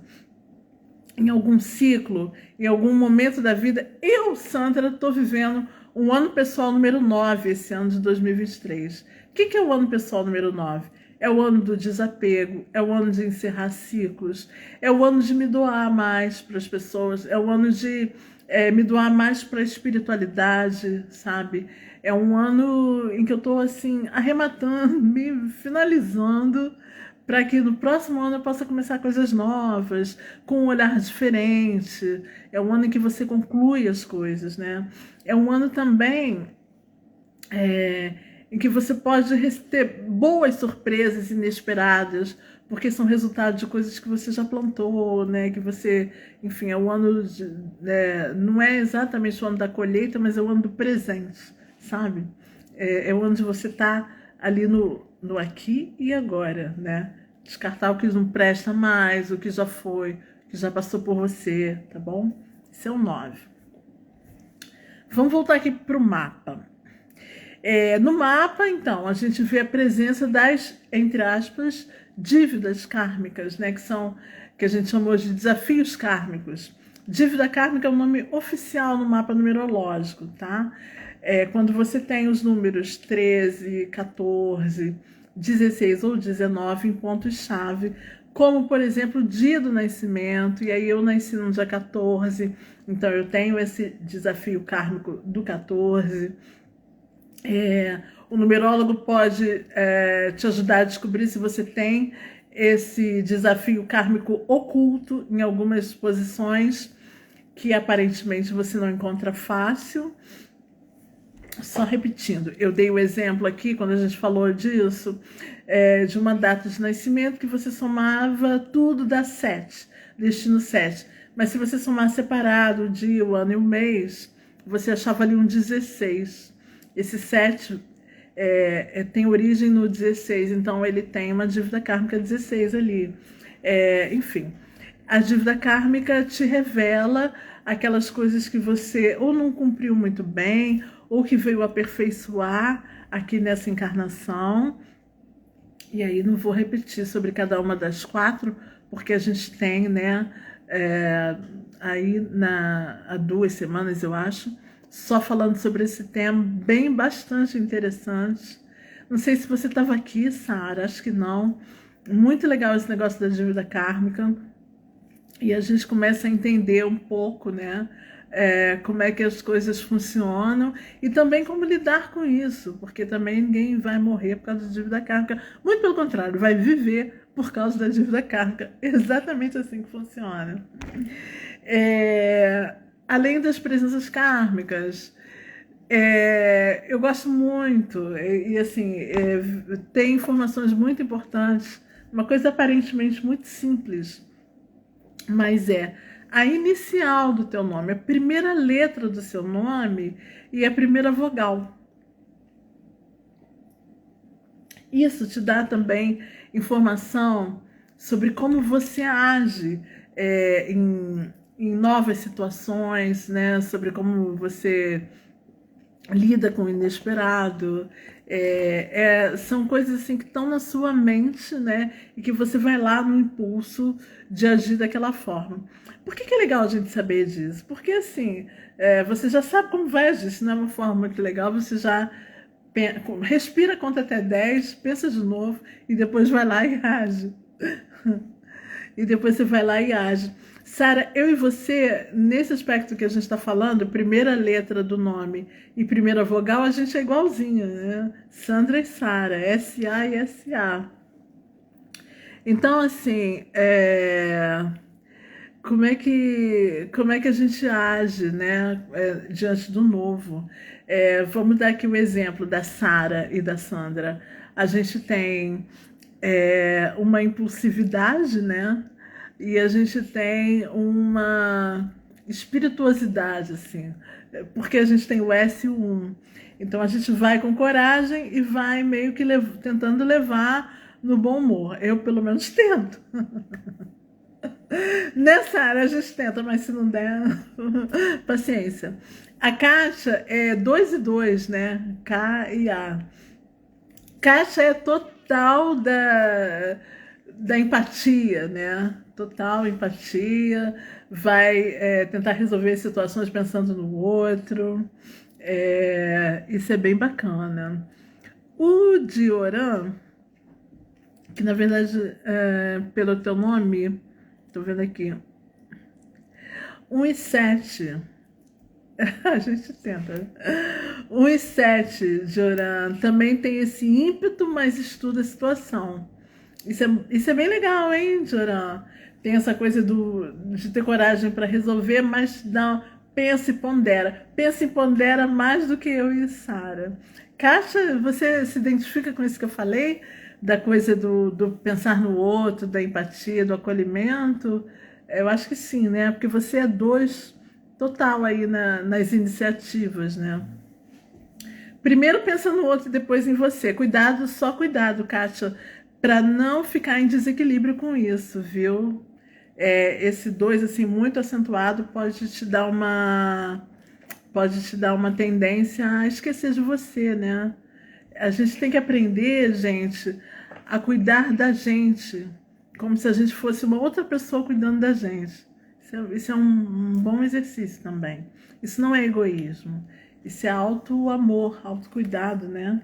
em algum ciclo, em algum momento da vida, eu, Sandra, estou vivendo um ano pessoal número 9 esse ano de 2023. O que é o ano pessoal número 9? É o ano do desapego, é o ano de encerrar ciclos, é o ano de me doar mais para as pessoas, é o ano de me doar mais para a espiritualidade, sabe? É um ano em que eu estou assim, arrematando, me finalizando, para que no próximo ano eu possa começar coisas novas, com um olhar diferente. É um ano em que você conclui as coisas, né? É um ano também em que você pode ter boas surpresas inesperadas, porque são resultados de coisas que você já plantou, né? Que você, enfim, é o ano não é exatamente o ano da colheita, mas é o ano do presente, sabe? É o ano de você estar ali no aqui e agora, né? Descartar o que não presta mais, o que já foi, o que já passou por você, tá bom? Esse é o 9. Vamos voltar aqui para o mapa. No mapa, então, a gente vê a presença das, entre aspas, dívidas kármicas, né? Que a gente chamou de desafios kármicos. Dívida kármica é o nome oficial no mapa numerológico, tá? Quando você tem os números 13, 14, 16 ou 19 em pontos-chave, como, por exemplo, o dia do nascimento, e aí eu nasci no dia 14, então eu tenho esse desafio kármico do 14. O numerólogo pode te ajudar a descobrir se você tem esse desafio kármico oculto em algumas posições que aparentemente você não encontra fácil. Só repetindo, eu dei o exemplo aqui, quando a gente falou disso, de uma data de nascimento que você somava tudo dá 7, destino 7. Mas se você somar separado o dia, o ano e o mês, você achava ali um 16. Esse 7 tem origem no 16, então ele tem uma dívida kármica 16 ali. Enfim, a dívida kármica te revela aquelas coisas que você ou não cumpriu muito bem, ou que veio aperfeiçoar aqui nessa encarnação. E aí não vou repetir sobre cada uma das 4, porque a gente tem, né, aí há 2 semanas, eu acho, só falando sobre esse tema, bastante interessante. Não sei se você estava aqui, Sara, acho que não. Muito legal esse negócio da dívida kármica. E a gente começa a entender um pouco, né, como é que as coisas funcionam e também como lidar com isso, porque também ninguém vai morrer por causa da dívida kármica. Muito pelo contrário, vai viver por causa da dívida kármica. Exatamente assim que funciona. Além das presenças kármicas, eu gosto muito, e assim, tem informações muito importantes, uma coisa aparentemente muito simples, mas a inicial do teu nome, a primeira letra do seu nome e a primeira vogal. Isso te dá também informação sobre como você age em novas situações, né? Sobre como você lida com o inesperado. São coisas assim que estão na sua mente, né? E que você vai lá no impulso de agir daquela forma. Por que é legal a gente saber disso? Porque assim, você já sabe como vai agir. Se não é uma forma muito legal, você já respira, conta até 10, pensa de novo e depois vai lá e age. E depois você vai lá e age. Sara, eu e você, nesse aspecto que a gente está falando, primeira letra do nome e primeira vogal, a gente é igualzinha, né? Sandra e Sara, S-A e S-A. Então, assim, como é que a gente age, né, diante do novo? Vamos dar aqui o exemplo da Sara e da Sandra. A gente tem uma impulsividade, né? E a gente tem uma espirituosidade, assim, porque a gente tem o S e o 1. Então a gente vai com coragem e vai meio que tentando levar no bom humor. Eu, pelo menos, tento. Nessa área a gente tenta, mas se não der, paciência. A caixa é 2 e 2, né? K e A. Caixa é total da empatia, né? Total empatia, vai tentar resolver situações pensando no outro. Isso é bem bacana. O Dioran, que na verdade, pelo teu nome, tô vendo aqui, 1 e 7. A gente tenta. 1 e 7, Dioran, também tem esse ímpeto, mas estuda a situação. Isso é bem legal, hein, Dioran? Tem essa coisa de ter coragem para resolver, mas não, pensa e pondera. Pensa e pondera mais do que eu e Sara. Kátia, você se identifica com isso que eu falei? Da coisa do pensar no outro, da empatia, do acolhimento? Eu acho que sim, né? Porque você é 2 total aí nas iniciativas, né? Primeiro pensa no outro e depois em você. Cuidado, só cuidado, Kátia, para não ficar em desequilíbrio com isso, viu? Esse 2 assim muito acentuado pode te dar uma tendência a esquecer de você, né? A gente tem que aprender, gente, a cuidar da gente, como se a gente fosse uma outra pessoa cuidando da gente. Isso é um bom exercício também. Isso não é egoísmo. Isso é auto-amor, autocuidado, né?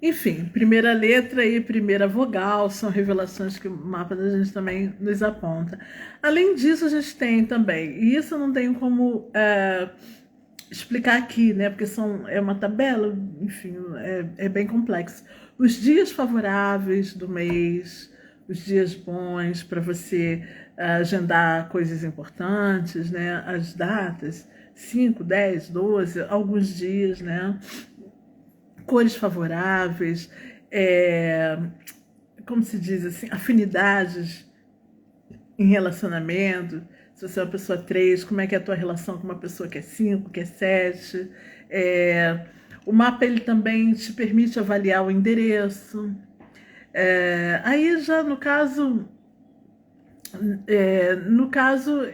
Enfim, primeira letra e primeira vogal são revelações que o mapa da gente também nos aponta. Além disso, a gente tem também, e isso eu não tenho como explicar aqui, né? Porque é uma tabela, enfim, é bem complexo. Os dias favoráveis do mês, os dias bons para você agendar coisas importantes, né? As datas, 5, 10, 12, alguns dias, né? Cores favoráveis, como se diz assim, afinidades em relacionamento. Se você é uma pessoa 3, como é que é a tua relação com uma pessoa que é 5, que é 7. O mapa ele também te permite avaliar o endereço. Aí já no caso,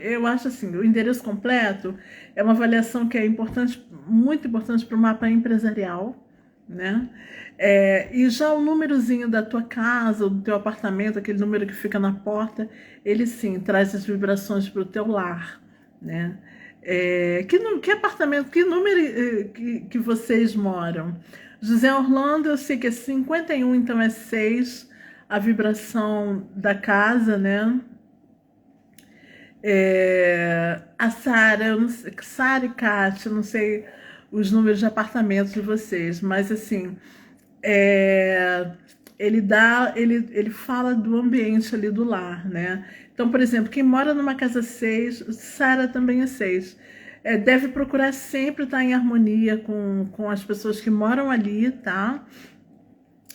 eu acho assim, o endereço completo é uma avaliação que é importante, muito importante para o mapa empresarial, né? E já o númerozinho da tua casa, do teu apartamento, aquele número que fica na porta, ele sim traz as vibrações para o teu lar, né? Que apartamento, que número que vocês moram? José Orlando, eu sei que é 51, então é 6, a vibração da casa, né? A Sara, Sara e Kátia, não sei os números de apartamentos de vocês, mas assim, ele fala do ambiente ali do lar, né? Então, por exemplo, quem mora numa casa 6, Sara também é 6, deve procurar sempre estar em harmonia com as pessoas que moram ali, tá?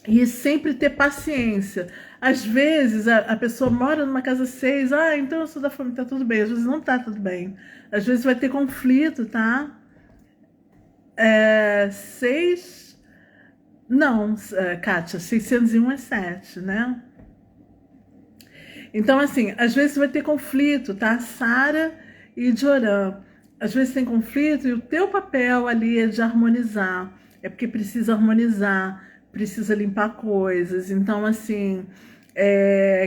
E sempre ter paciência. Às vezes a pessoa mora numa casa 6, então eu sou da família, tá tudo bem. Às vezes não tá tudo bem. Às vezes vai ter conflito, tá? 6. Não, Kátia, 601 é 7, né? Então, assim, às vezes vai ter conflito, tá? Sara e Joran. Às vezes tem conflito e o teu papel ali é de harmonizar. É porque precisa harmonizar, precisa limpar coisas. Então, assim,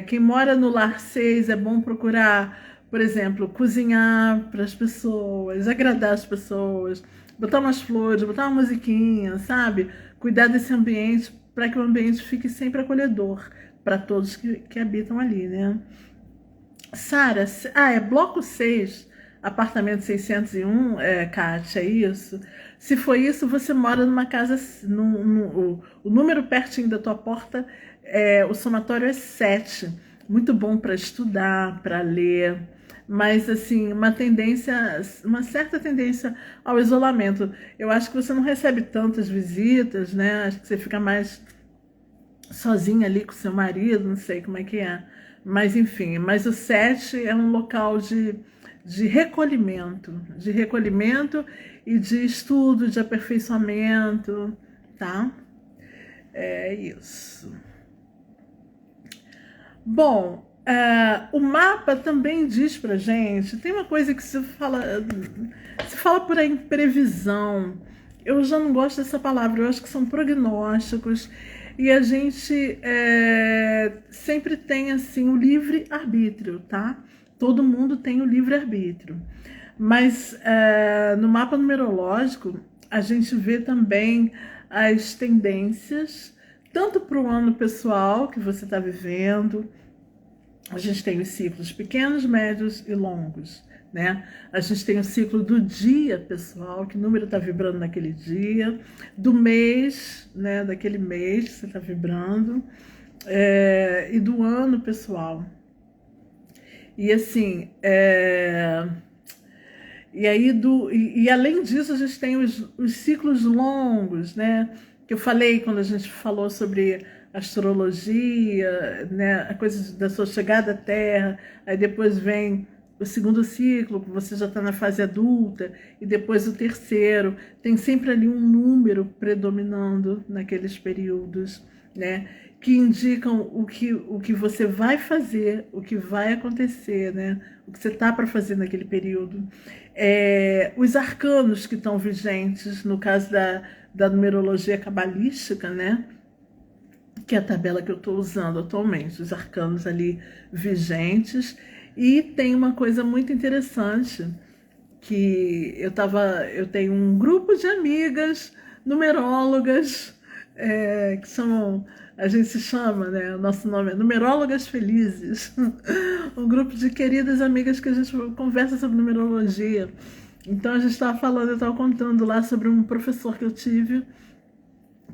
quem mora no lar 6 é bom procurar, por exemplo, cozinhar para as pessoas, agradar as pessoas, botar umas flores, botar uma musiquinha, sabe? Cuidar desse ambiente para que o ambiente fique sempre acolhedor para todos que habitam ali, né? Sara, é bloco 6, apartamento 601, Kátia, é isso? Se for isso, você mora numa casa, o número pertinho da tua porta, o somatório é 7. Muito bom para estudar, para ler, mas assim, uma certa tendência ao isolamento. Eu acho que você não recebe tantas visitas, né? Acho que você fica mais sozinha ali com seu marido, não sei como é que é. Mas enfim, mas o 7 é um local de recolhimento e de estudo, de aperfeiçoamento, tá? É isso. Bom, o mapa também diz pra gente, tem uma coisa que se fala por aí, previsão. Eu já não gosto dessa palavra, eu acho que são prognósticos. E a gente sempre tem assim o livre-arbítrio, tá? Todo mundo tem o livre-arbítrio. Mas no mapa numerológico, a gente vê também as tendências, tanto para o ano pessoal que você está vivendo. A gente tem os ciclos pequenos, médios e longos, né? A gente tem o ciclo do dia pessoal, que número está vibrando naquele dia, do mês, né? Daquele mês que você está vibrando, e do ano pessoal. E assim, e além disso, a gente tem os ciclos longos, né? Que eu falei quando a gente falou sobre astrologia, né? A coisa da sua chegada à Terra, aí depois vem o segundo ciclo, que você já está na fase adulta, e depois o terceiro. Tem sempre ali um número predominando naqueles períodos, né? Que indicam o que você vai fazer, o que vai acontecer, né? O que você está para fazer naquele período. Os arcanos que estão vigentes, no caso da numerologia cabalística, né? Que é a tabela que eu estou usando atualmente, os arcanos ali vigentes. E tem uma coisa muito interessante, que eu tenho um grupo de amigas numerólogas, que são, a gente se chama, né? O nosso nome é Numerólogas Felizes, um grupo de queridas amigas que a gente conversa sobre numerologia. Então a gente estava falando, eu estava contando lá sobre um professor que eu tive,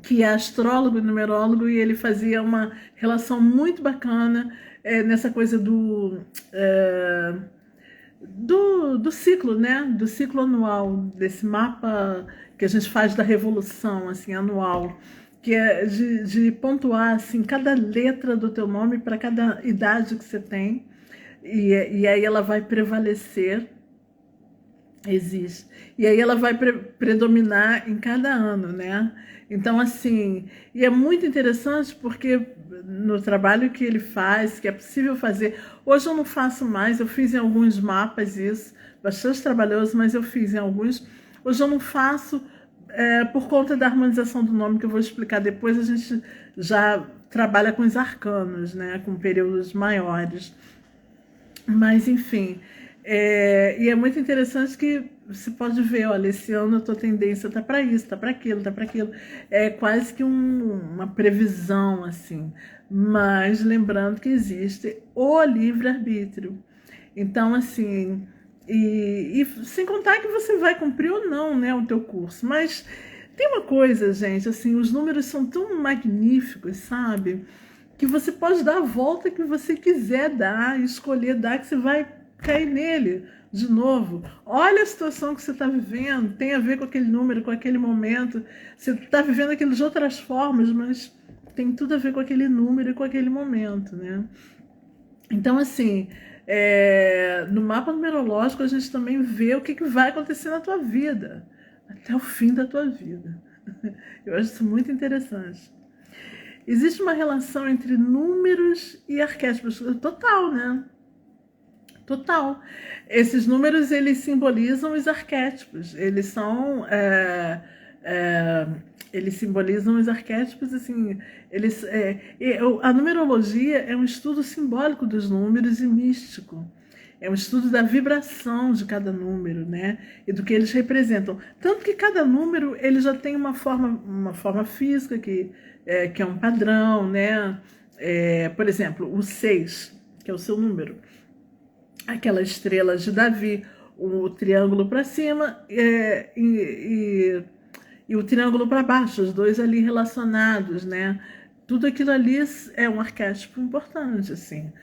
que é astrólogo e numerólogo, e ele fazia uma relação muito bacana nessa coisa do ciclo, né? Do ciclo anual, desse mapa que a gente faz da revolução, assim, anual, que é de pontuar, assim, cada letra do teu nome para cada idade que você tem, e aí ela vai prevalecer, existe, e aí ela vai predominar em cada ano, né? Então, assim, e é muito interessante porque no trabalho que ele faz, que é possível fazer, hoje eu não faço mais, eu fiz em alguns mapas isso, bastante trabalhoso, mas eu fiz em alguns, hoje eu não faço por conta da harmonização do nome, que eu vou explicar depois, a gente já trabalha com os arcanos, né, com períodos maiores, mas enfim, e é muito interessante que você pode ver, olha, esse ano a tua tendência tá para isso, tá para aquilo, tá para aquilo. É quase que uma previsão, assim. Mas lembrando que existe o livre-arbítrio. Então, assim, e sem contar que você vai cumprir ou não, né, o teu curso. Mas tem uma coisa, gente, assim, os números são tão magníficos, sabe? Que você pode dar a volta que você quiser dar, escolher dar, que você vai cair nele de novo. Olha a situação que você está vivendo, tem a ver com aquele número, com aquele momento. Você está vivendo aquilo de outras formas, mas tem tudo a ver com aquele número e com aquele momento, né? Então, assim, no mapa numerológico a gente também vê o que vai acontecer na tua vida, até o fim da tua vida. Eu acho isso muito interessante. Existe uma relação entre números e arquétipos, total, né? Total. Esses números, eles simbolizam os arquétipos. Eles simbolizam os arquétipos, assim, a numerologia é um estudo simbólico dos números e místico. É um estudo da vibração de cada número, né? E do que eles representam. Tanto que cada número, ele já tem uma forma física que é um padrão, né? Por exemplo, o 6, que é o seu número. Aquela estrela de Davi, o triângulo para cima e o triângulo para baixo, os dois ali relacionados, né? Tudo aquilo ali é um arquétipo importante, assim,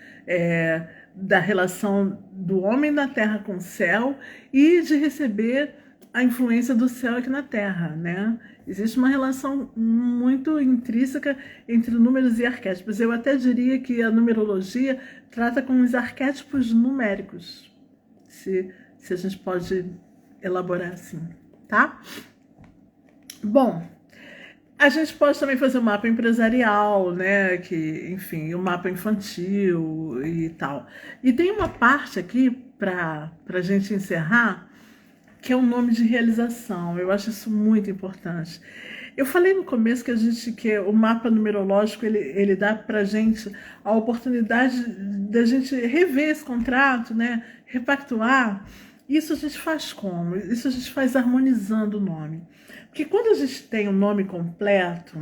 da relação do homem na Terra com o céu e de receber a influência do céu aqui na Terra, né? Existe uma relação muito intrínseca entre números e arquétipos. Eu até diria que a numerologia trata com os arquétipos numéricos, se a gente pode elaborar assim, tá? Bom, a gente pode também fazer um mapa empresarial, né? Que, enfim, o mapa infantil e tal. E tem uma parte aqui para a gente encerrar, que é um nome de realização. Eu acho isso muito importante. Eu falei no começo que o mapa numerológico ele dá para a gente a oportunidade da gente rever esse contrato, né? Repactuar. Isso a gente faz como? Isso a gente faz harmonizando o nome. Porque quando a gente tem um nome completo,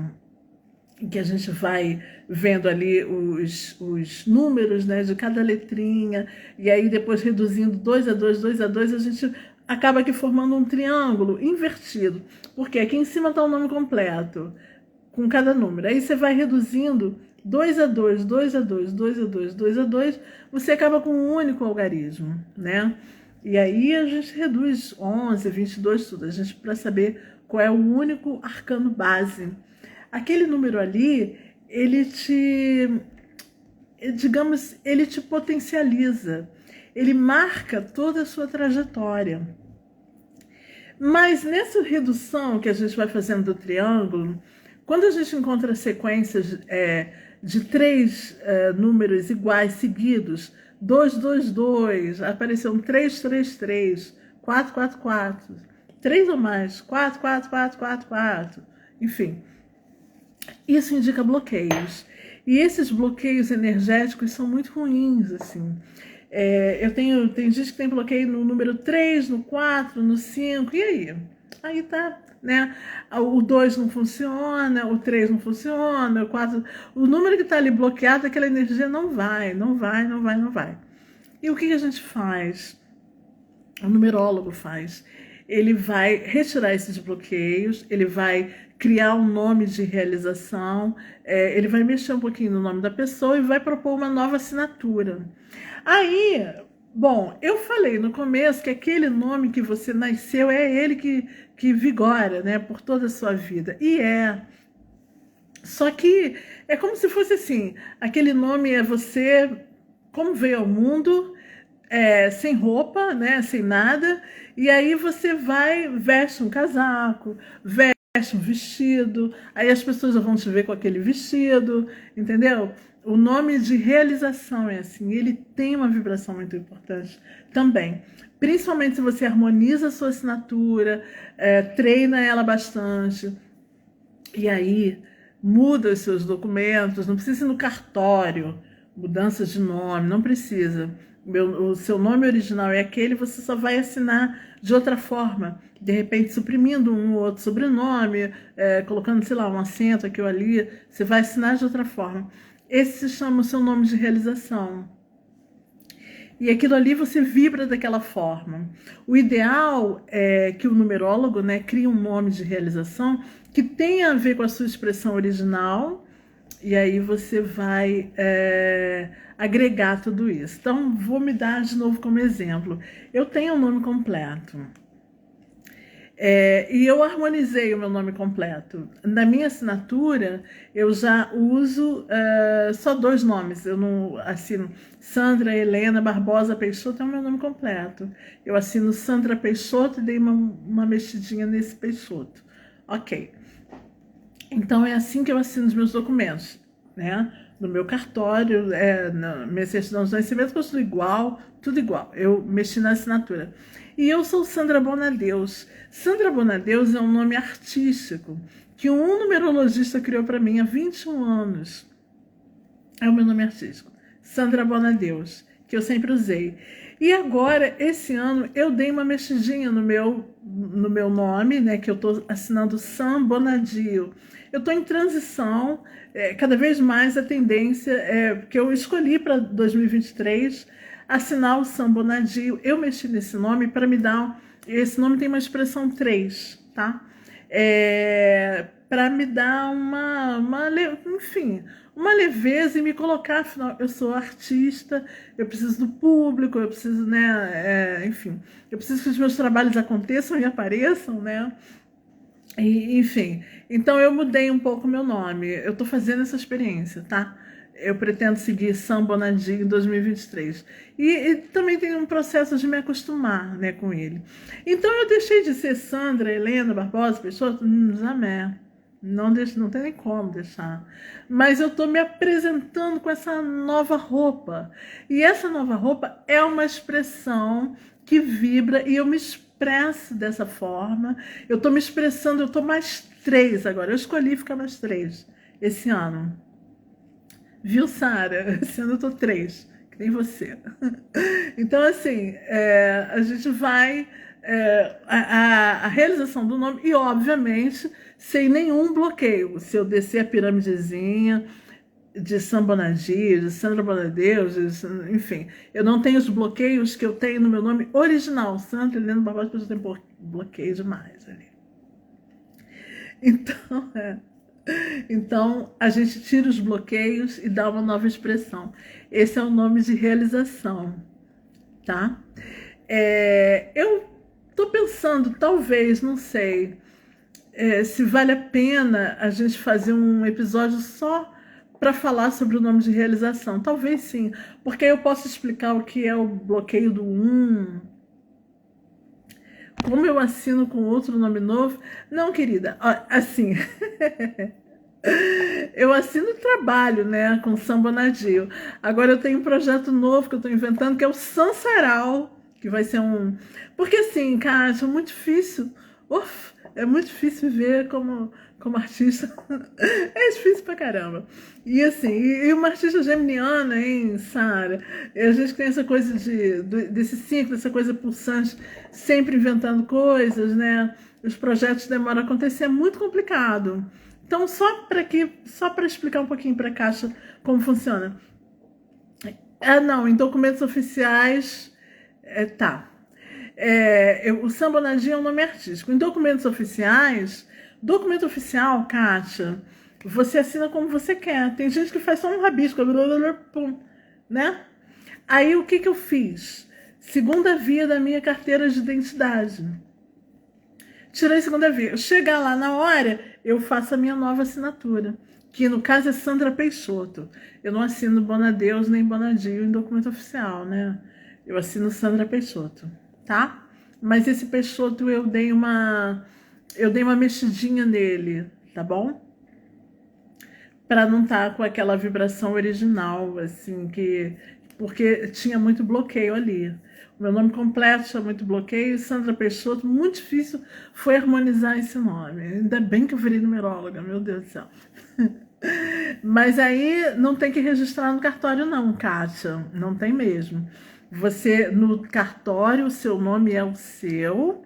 que a gente vai vendo ali os números, né, de cada letrinha, e aí depois reduzindo 2 a 2, 2 a 2, a gente acaba aqui formando um triângulo invertido. Porque aqui em cima está o nome completo, com cada número. Aí você vai reduzindo 2 a 2, 2 a 2, 2 a 2, 2 a 2, você acaba com um único algarismo, né? E aí a gente reduz 11, 22, tudo, a gente para saber qual é o único arcano base. Aquele número ali, ele te potencializa, ele marca toda a sua trajetória. Mas nessa redução que a gente vai fazendo do triângulo, quando a gente encontra sequências de 3 números iguais seguidos, 2, 2, 2, apareceu um 3, 3, 3, 4, 4, 4, 3 ou mais, 4, 4, 4, 4, 4, enfim. Isso indica bloqueios. E esses bloqueios energéticos são muito ruins, assim. Tem gente que tem bloqueio no número 3, no 4, no 5, e aí? Aí tá, né? O 2 não funciona, o 3 não funciona, o 4... O número que tá ali bloqueado, aquela energia não vai. E o que a gente faz? O numerólogo faz. Ele vai retirar esses bloqueios, ele vai criar um nome de realização, ele vai mexer um pouquinho no nome da pessoa e vai propor uma nova assinatura. Aí, bom, eu falei no começo que aquele nome que você nasceu é ele que vigora, né, por toda a sua vida. E só que é como se fosse assim, aquele nome é você, como veio ao mundo, sem roupa, né, sem nada, e aí você veste um casaco, veste um vestido, aí as pessoas vão te ver com aquele vestido, entendeu? O nome de realização é assim, ele tem uma vibração muito importante também, principalmente se você harmoniza a sua assinatura, treina ela bastante, e aí muda os seus documentos, não precisa ir no cartório, mudança de nome, não precisa. O seu nome original é aquele, você só vai assinar de outra forma, de repente suprimindo um ou outro sobrenome, colocando, sei lá, um acento aqui ou ali, você vai assinar de outra forma. Esse se chama o seu nome de realização. E aquilo ali você vibra daquela forma. O ideal é que o numerólogo, né, crie um nome de realização que tenha a ver com a sua expressão original, e aí você vai agregar tudo isso. Então, vou me dar de novo como exemplo. Eu tenho um nome completo. E eu harmonizei o meu nome completo. Na minha assinatura, eu já uso só 2 nomes. Eu não assino Sandra Helena Barbosa Peixoto, é o meu nome completo. Eu assino Sandra Peixoto e dei uma mexidinha nesse Peixoto. Ok. Então, é assim que eu assino os meus documentos, né? No meu cartório, na minha certidão de nascimento, tudo igual. Eu mexi na assinatura. E eu sou Sandra Bonadeus. Sandra Bonadeus é um nome artístico que um numerologista criou para mim há 21 anos. É o meu nome artístico. Sandra Bonadeus, que eu sempre usei. E agora, esse ano, eu dei uma mexidinha no meu nome, né? Que eu estou assinando Sam Bonadio. Eu estou em transição, cada vez mais a tendência que eu escolhi para 2023 assinar o Sam Bonadio. Eu mexi nesse nome para me dar... Esse nome tem uma expressão 3, tá? Para me dar uma leveza e me colocar, afinal, eu sou artista, eu preciso do público, eu preciso, né, enfim, eu preciso que os meus trabalhos aconteçam e apareçam, né? Enfim, então eu mudei um pouco o meu nome, eu estou fazendo essa experiência, tá? Eu pretendo seguir Sam Bonadio em 2023. E também tem um processo de me acostumar, né, com ele. Então eu deixei de ser Sandra Helena Barbosa Peixoto, jamais. Não tem nem como deixar. Mas eu estou me apresentando com essa nova roupa. E essa nova roupa é uma expressão que vibra e eu me expresso dessa forma. Eu estou me expressando, eu estou mais 3 agora. Eu escolhi ficar mais 3 esse ano. Viu, Sara? Esse ano eu tô 3, que nem você. Então, assim, a gente vai... a realização do nome, e obviamente, sem nenhum bloqueio. Se eu descer a piramidezinha de Sam Bonadio, de Sandra Bonadeus, enfim, eu não tenho os bloqueios que eu tenho no meu nome original. Sandra Helena Barbosa, porque eu tenho bloqueio demais ali. Então, a gente tira os bloqueios e dá uma nova expressão. Esse é o nome de realização, tá? Eu tô pensando, talvez, não sei, se vale a pena a gente fazer um episódio só para falar sobre o nome de realização. Talvez sim, porque aí eu posso explicar o que é o bloqueio do 1, como eu assino com outro nome novo. Não, querida, assim... Eu assino trabalho, né, com Sam Bonadio. Agora eu tenho um projeto novo que eu estou inventando, que é o Sansaral, que vai ser Porque assim, cara, é muito difícil. É muito difícil ver como como artista é difícil pra caramba. E assim, e uma artista geminiana, hein, Sara? A gente tem essa coisa desse ciclo, essa coisa pulsante, sempre inventando coisas, né? Os projetos demoram a acontecer, é muito complicado. Então, só para explicar um pouquinho para a Caixa como funciona. Não, em documentos oficiais, tá. O Sambonadinha é um nome artístico. Em documentos oficiais, documento oficial, Kátia, você assina como você quer. Tem gente que faz só um rabisco, né? Aí o que eu fiz? Segunda via da minha carteira de identidade. Tirei segunda via. Chegar lá na hora, eu faço a minha nova assinatura, que no caso é Sandra Peixoto. Eu não assino Bonadeus nem Bonadio em documento oficial, né? Eu assino Sandra Peixoto, tá? Mas esse Peixoto eu dei uma mexidinha nele, tá bom? Para não estar com aquela vibração original, assim, porque tinha muito bloqueio ali. O meu nome completo tinha muito bloqueio, Sandra Peixoto, muito difícil foi harmonizar esse nome. Ainda bem que eu virei numeróloga, meu Deus do céu. Mas aí não tem que registrar no cartório não, Kátia, não tem mesmo. Você, no cartório, o seu nome é o seu,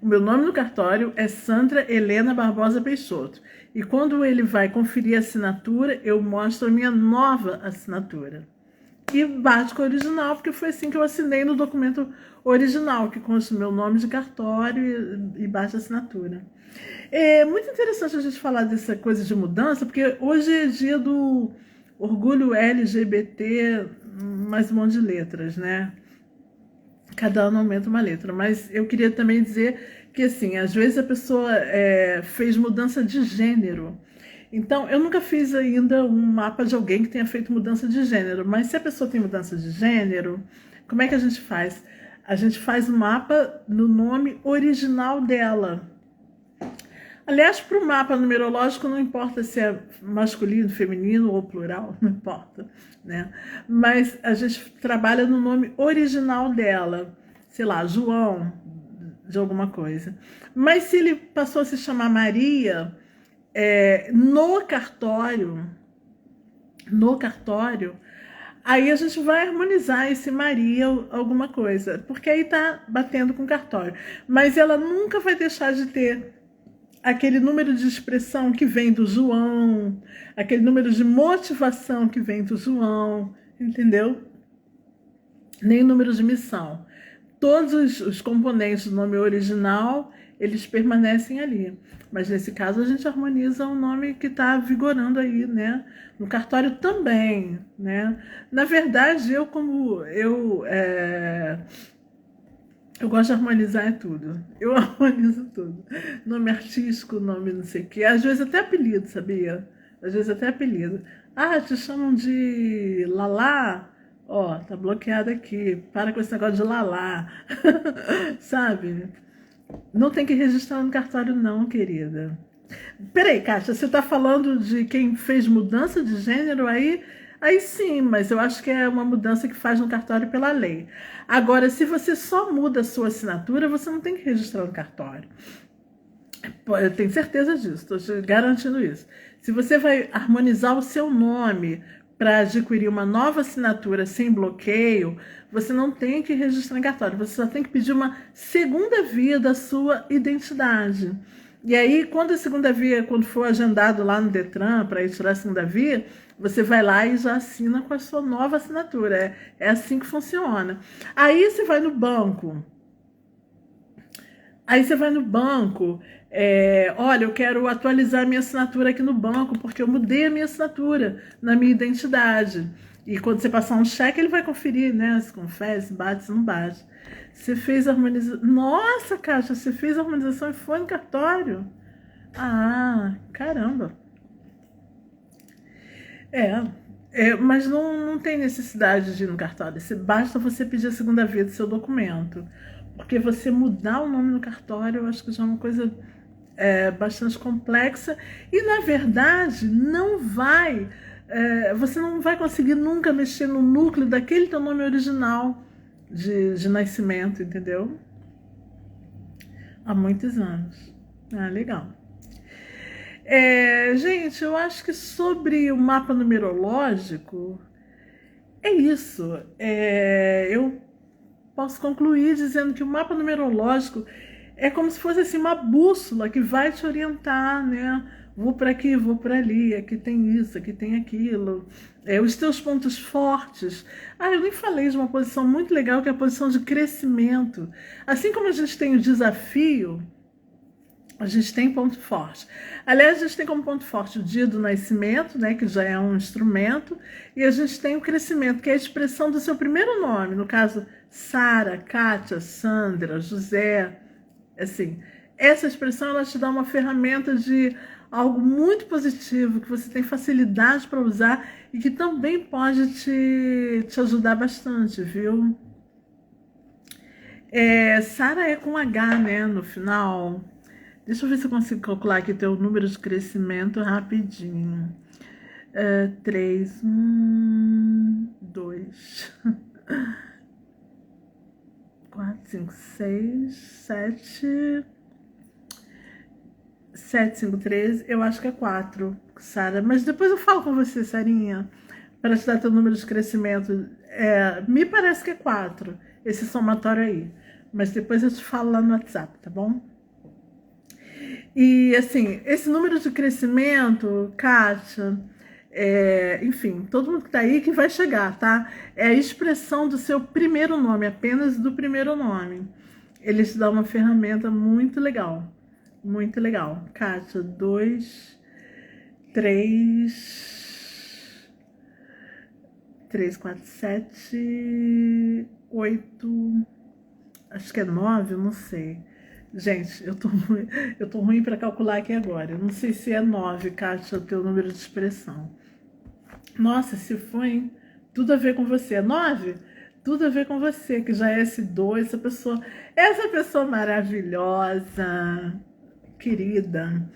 o meu nome no cartório é Sandra Helena Barbosa Peixoto. E quando ele vai conferir a assinatura, eu mostro a minha nova assinatura. E bate com o original, porque foi assim que eu assinei no documento original, que consta o meu nome de cartório e bate a assinatura. É muito interessante a gente falar dessa coisa de mudança, porque hoje é dia do orgulho LGBT, mais um monte de letras, né? Cada ano aumenta uma letra, mas eu queria também dizer que, assim, às vezes a pessoa fez mudança de gênero. Então, eu nunca fiz ainda um mapa de alguém que tenha feito mudança de gênero, mas se a pessoa tem mudança de gênero, como é que a gente faz? A gente faz um mapa no nome original dela. Aliás, para o mapa numerológico não importa se é masculino, feminino ou plural, não importa, né? Mas a gente trabalha no nome original dela, sei lá, João, de alguma coisa. Mas se ele passou a se chamar Maria, no cartório, aí a gente vai harmonizar esse Maria alguma coisa, porque aí tá batendo com o cartório. Mas ela nunca vai deixar de ter aquele número de expressão que vem do João, aquele número de motivação que vem do João, entendeu? Nem o número de missão. Todos os componentes do nome original, eles permanecem ali. Mas nesse caso a gente harmoniza o nome que está vigorando aí, né? No cartório também, né? Na verdade, eu gosto de harmonizar tudo. Eu harmonizo tudo. Nome artístico, nome não sei o quê. Às vezes até apelido, sabia? Às vezes até apelido. Ah, te chamam de Lalá? Ó, tá bloqueado aqui. Para com esse negócio de Lalá. Sabe? Não tem que registrar no cartório não, querida. Peraí, Kátia, você tá falando de quem fez mudança de gênero aí? Aí sim, mas eu acho que é uma mudança que faz no cartório pela lei. Agora, se você só muda a sua assinatura, você não tem que registrar no cartório. Eu tenho certeza disso, estou te garantindo isso. Se você vai harmonizar o seu nome para adquirir uma nova assinatura sem bloqueio, você não tem que registrar em cartório, você só tem que pedir uma segunda via da sua identidade. E aí, quando a segunda via, quando for agendado lá no Detran para ir tirar a segunda via, você vai lá e já assina com a sua nova assinatura. É assim que funciona. Aí você vai no banco. Olha, eu quero atualizar minha assinatura aqui no banco, porque eu mudei a minha assinatura na minha identidade. E quando você passar um cheque, ele vai conferir, né? Se confere, se bate, se não bate. Você fez a harmonização. Nossa, Kátia, você fez a harmonização e foi no cartório? Ah, caramba. Mas não tem necessidade de ir no cartório. Basta você pedir a segunda via do seu documento. Porque você mudar o nome no cartório, eu acho que já é uma coisa bastante complexa. E, na verdade, você não vai conseguir nunca mexer no núcleo daquele teu nome original de nascimento, entendeu? Há muitos anos. Ah, legal. Gente, eu acho que sobre o mapa numerológico, é isso. Eu posso concluir dizendo que o mapa numerológico é como se fosse assim, uma bússola que vai te orientar, né? Vou para aqui, vou para ali, aqui tem isso, aqui tem aquilo. Os teus pontos fortes. Ah, eu nem falei de uma posição muito legal, que é a posição de crescimento. Assim como a gente tem o desafio, a gente tem ponto forte. Aliás, a gente tem como ponto forte o dia do nascimento, né, que já é um instrumento, e a gente tem o crescimento, que é a expressão do seu primeiro nome, no caso, Sara, Kátia, Sandra, José, assim. Essa expressão, ela te dá uma ferramenta de algo muito positivo, que você tem facilidade para usar e que também pode te ajudar bastante, viu? Sara é com H, né, no final. Deixa eu ver se eu consigo calcular aqui teu número de crescimento rapidinho. 3, 2, 4, 5, 6, 7, 7, 5, 13. Eu acho que é 4, Sara. Mas depois eu falo com você, Sarinha, para te dar teu número de crescimento. Me parece que é 4, esse somatório aí. Mas depois eu te falo lá no WhatsApp, tá bom? E, assim, esse número de crescimento, Kátia, enfim, todo mundo que tá aí que vai chegar, tá? É a expressão do seu primeiro nome, apenas do primeiro nome. Ele te dá uma ferramenta muito legal. Muito legal. Kátia, 2, 3, 4, 7, 8, acho que é 9, eu não sei. Gente, eu tô ruim para calcular aqui agora. Eu não sei se é 9, Kátia, o teu número de expressão. Nossa, se foi, hein? Tudo a ver com você. 9? Tudo a ver com você, que já é S2, essa pessoa maravilhosa, querida.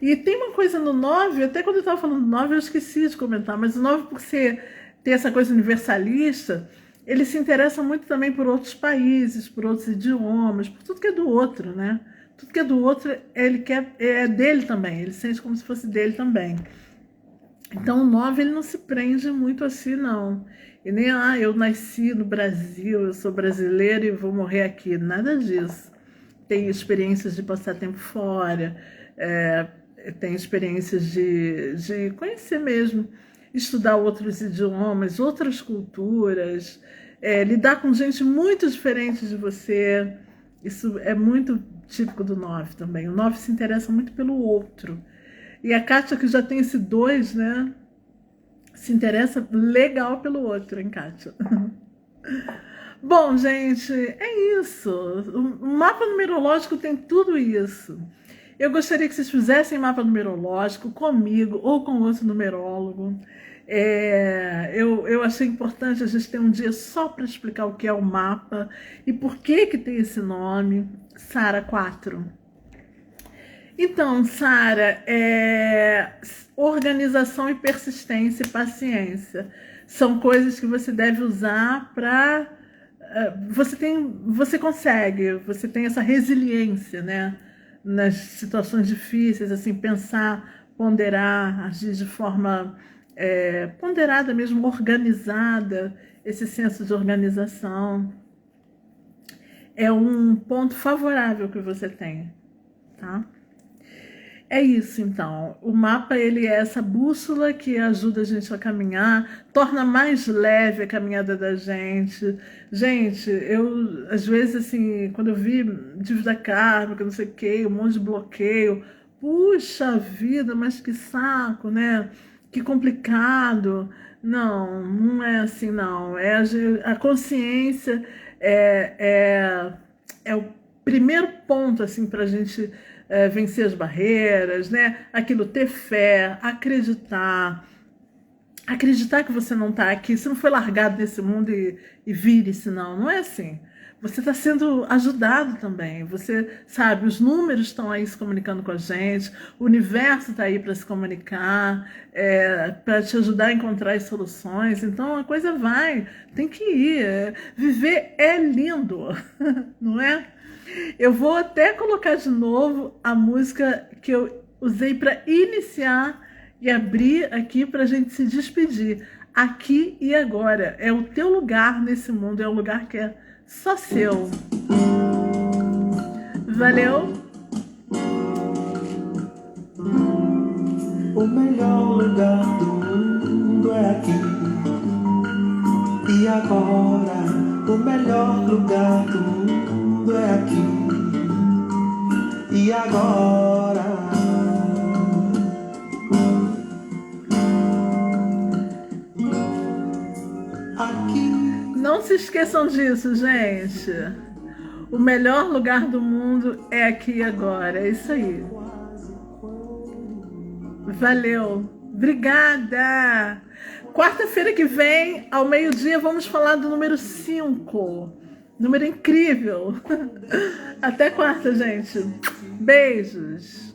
E tem uma coisa no 9, até quando eu estava falando do 9, eu esqueci de comentar, mas o 9, por ser ter essa coisa universalista, ele se interessa muito também por outros países, por outros idiomas, por tudo que é do outro, né? Tudo que é do outro, ele quer, é dele também, ele sente como se fosse dele também. Então o 9, ele não se prende muito assim, não. E nem, eu nasci no Brasil, eu sou brasileira e vou morrer aqui. Nada disso. Tem experiências de passar tempo fora, tem experiências de conhecer mesmo, estudar outros idiomas, outras culturas, lidar com gente muito diferente de você. Isso é muito típico do 9 também. O 9 se interessa muito pelo outro. E a Kátia, que já tem esse 2, né? Se interessa legal pelo outro, hein, Kátia? Bom, gente, é isso. O mapa numerológico tem tudo isso. Eu gostaria que vocês fizessem mapa numerológico comigo ou com outro numerólogo. Eu achei importante a gente ter um dia só para explicar o que é o mapa e por que tem esse nome. Sara 4. Então, Sara, organização e persistência e paciência são coisas que você deve usar para você consegue, você tem essa resiliência, né? Nas situações difíceis, assim, pensar, ponderar, agir de forma ponderada mesmo, organizada, esse senso de organização. É um ponto favorável que você tem, tá? É isso, então. O mapa, ele é essa bússola que ajuda a gente a caminhar, torna mais leve a caminhada da gente. Gente, eu, às vezes, assim, quando eu vi dívida kármica, não sei o quê, um monte de bloqueio, puxa vida, mas que saco, né? Que complicado. Não, não é assim, não. A consciência é o primeiro ponto, assim, para a gente vencer as barreiras, né? Aquilo, ter fé, acreditar que você não está aqui, você não foi largado nesse mundo e vire-se, não é assim. Você está sendo ajudado também, você sabe, os números estão aí se comunicando com a gente, o universo está aí para se comunicar, para te ajudar a encontrar as soluções, então a coisa tem que ir, viver é lindo, não é? Eu vou até colocar de novo a música que eu usei para iniciar e abrir aqui para a gente se despedir. Aqui e agora. É o teu lugar nesse mundo, é um lugar que é só seu. Valeu? O melhor lugar do mundo é aqui. E agora, o melhor lugar do mundo é aqui. E agora, aqui. Não se esqueçam disso, gente. O melhor lugar do mundo é aqui e agora. É isso aí. Valeu. Obrigada. Quarta-feira que vem, ao meio-dia, vamos falar do número 5. Número incrível. Até quarta, gente. Beijos.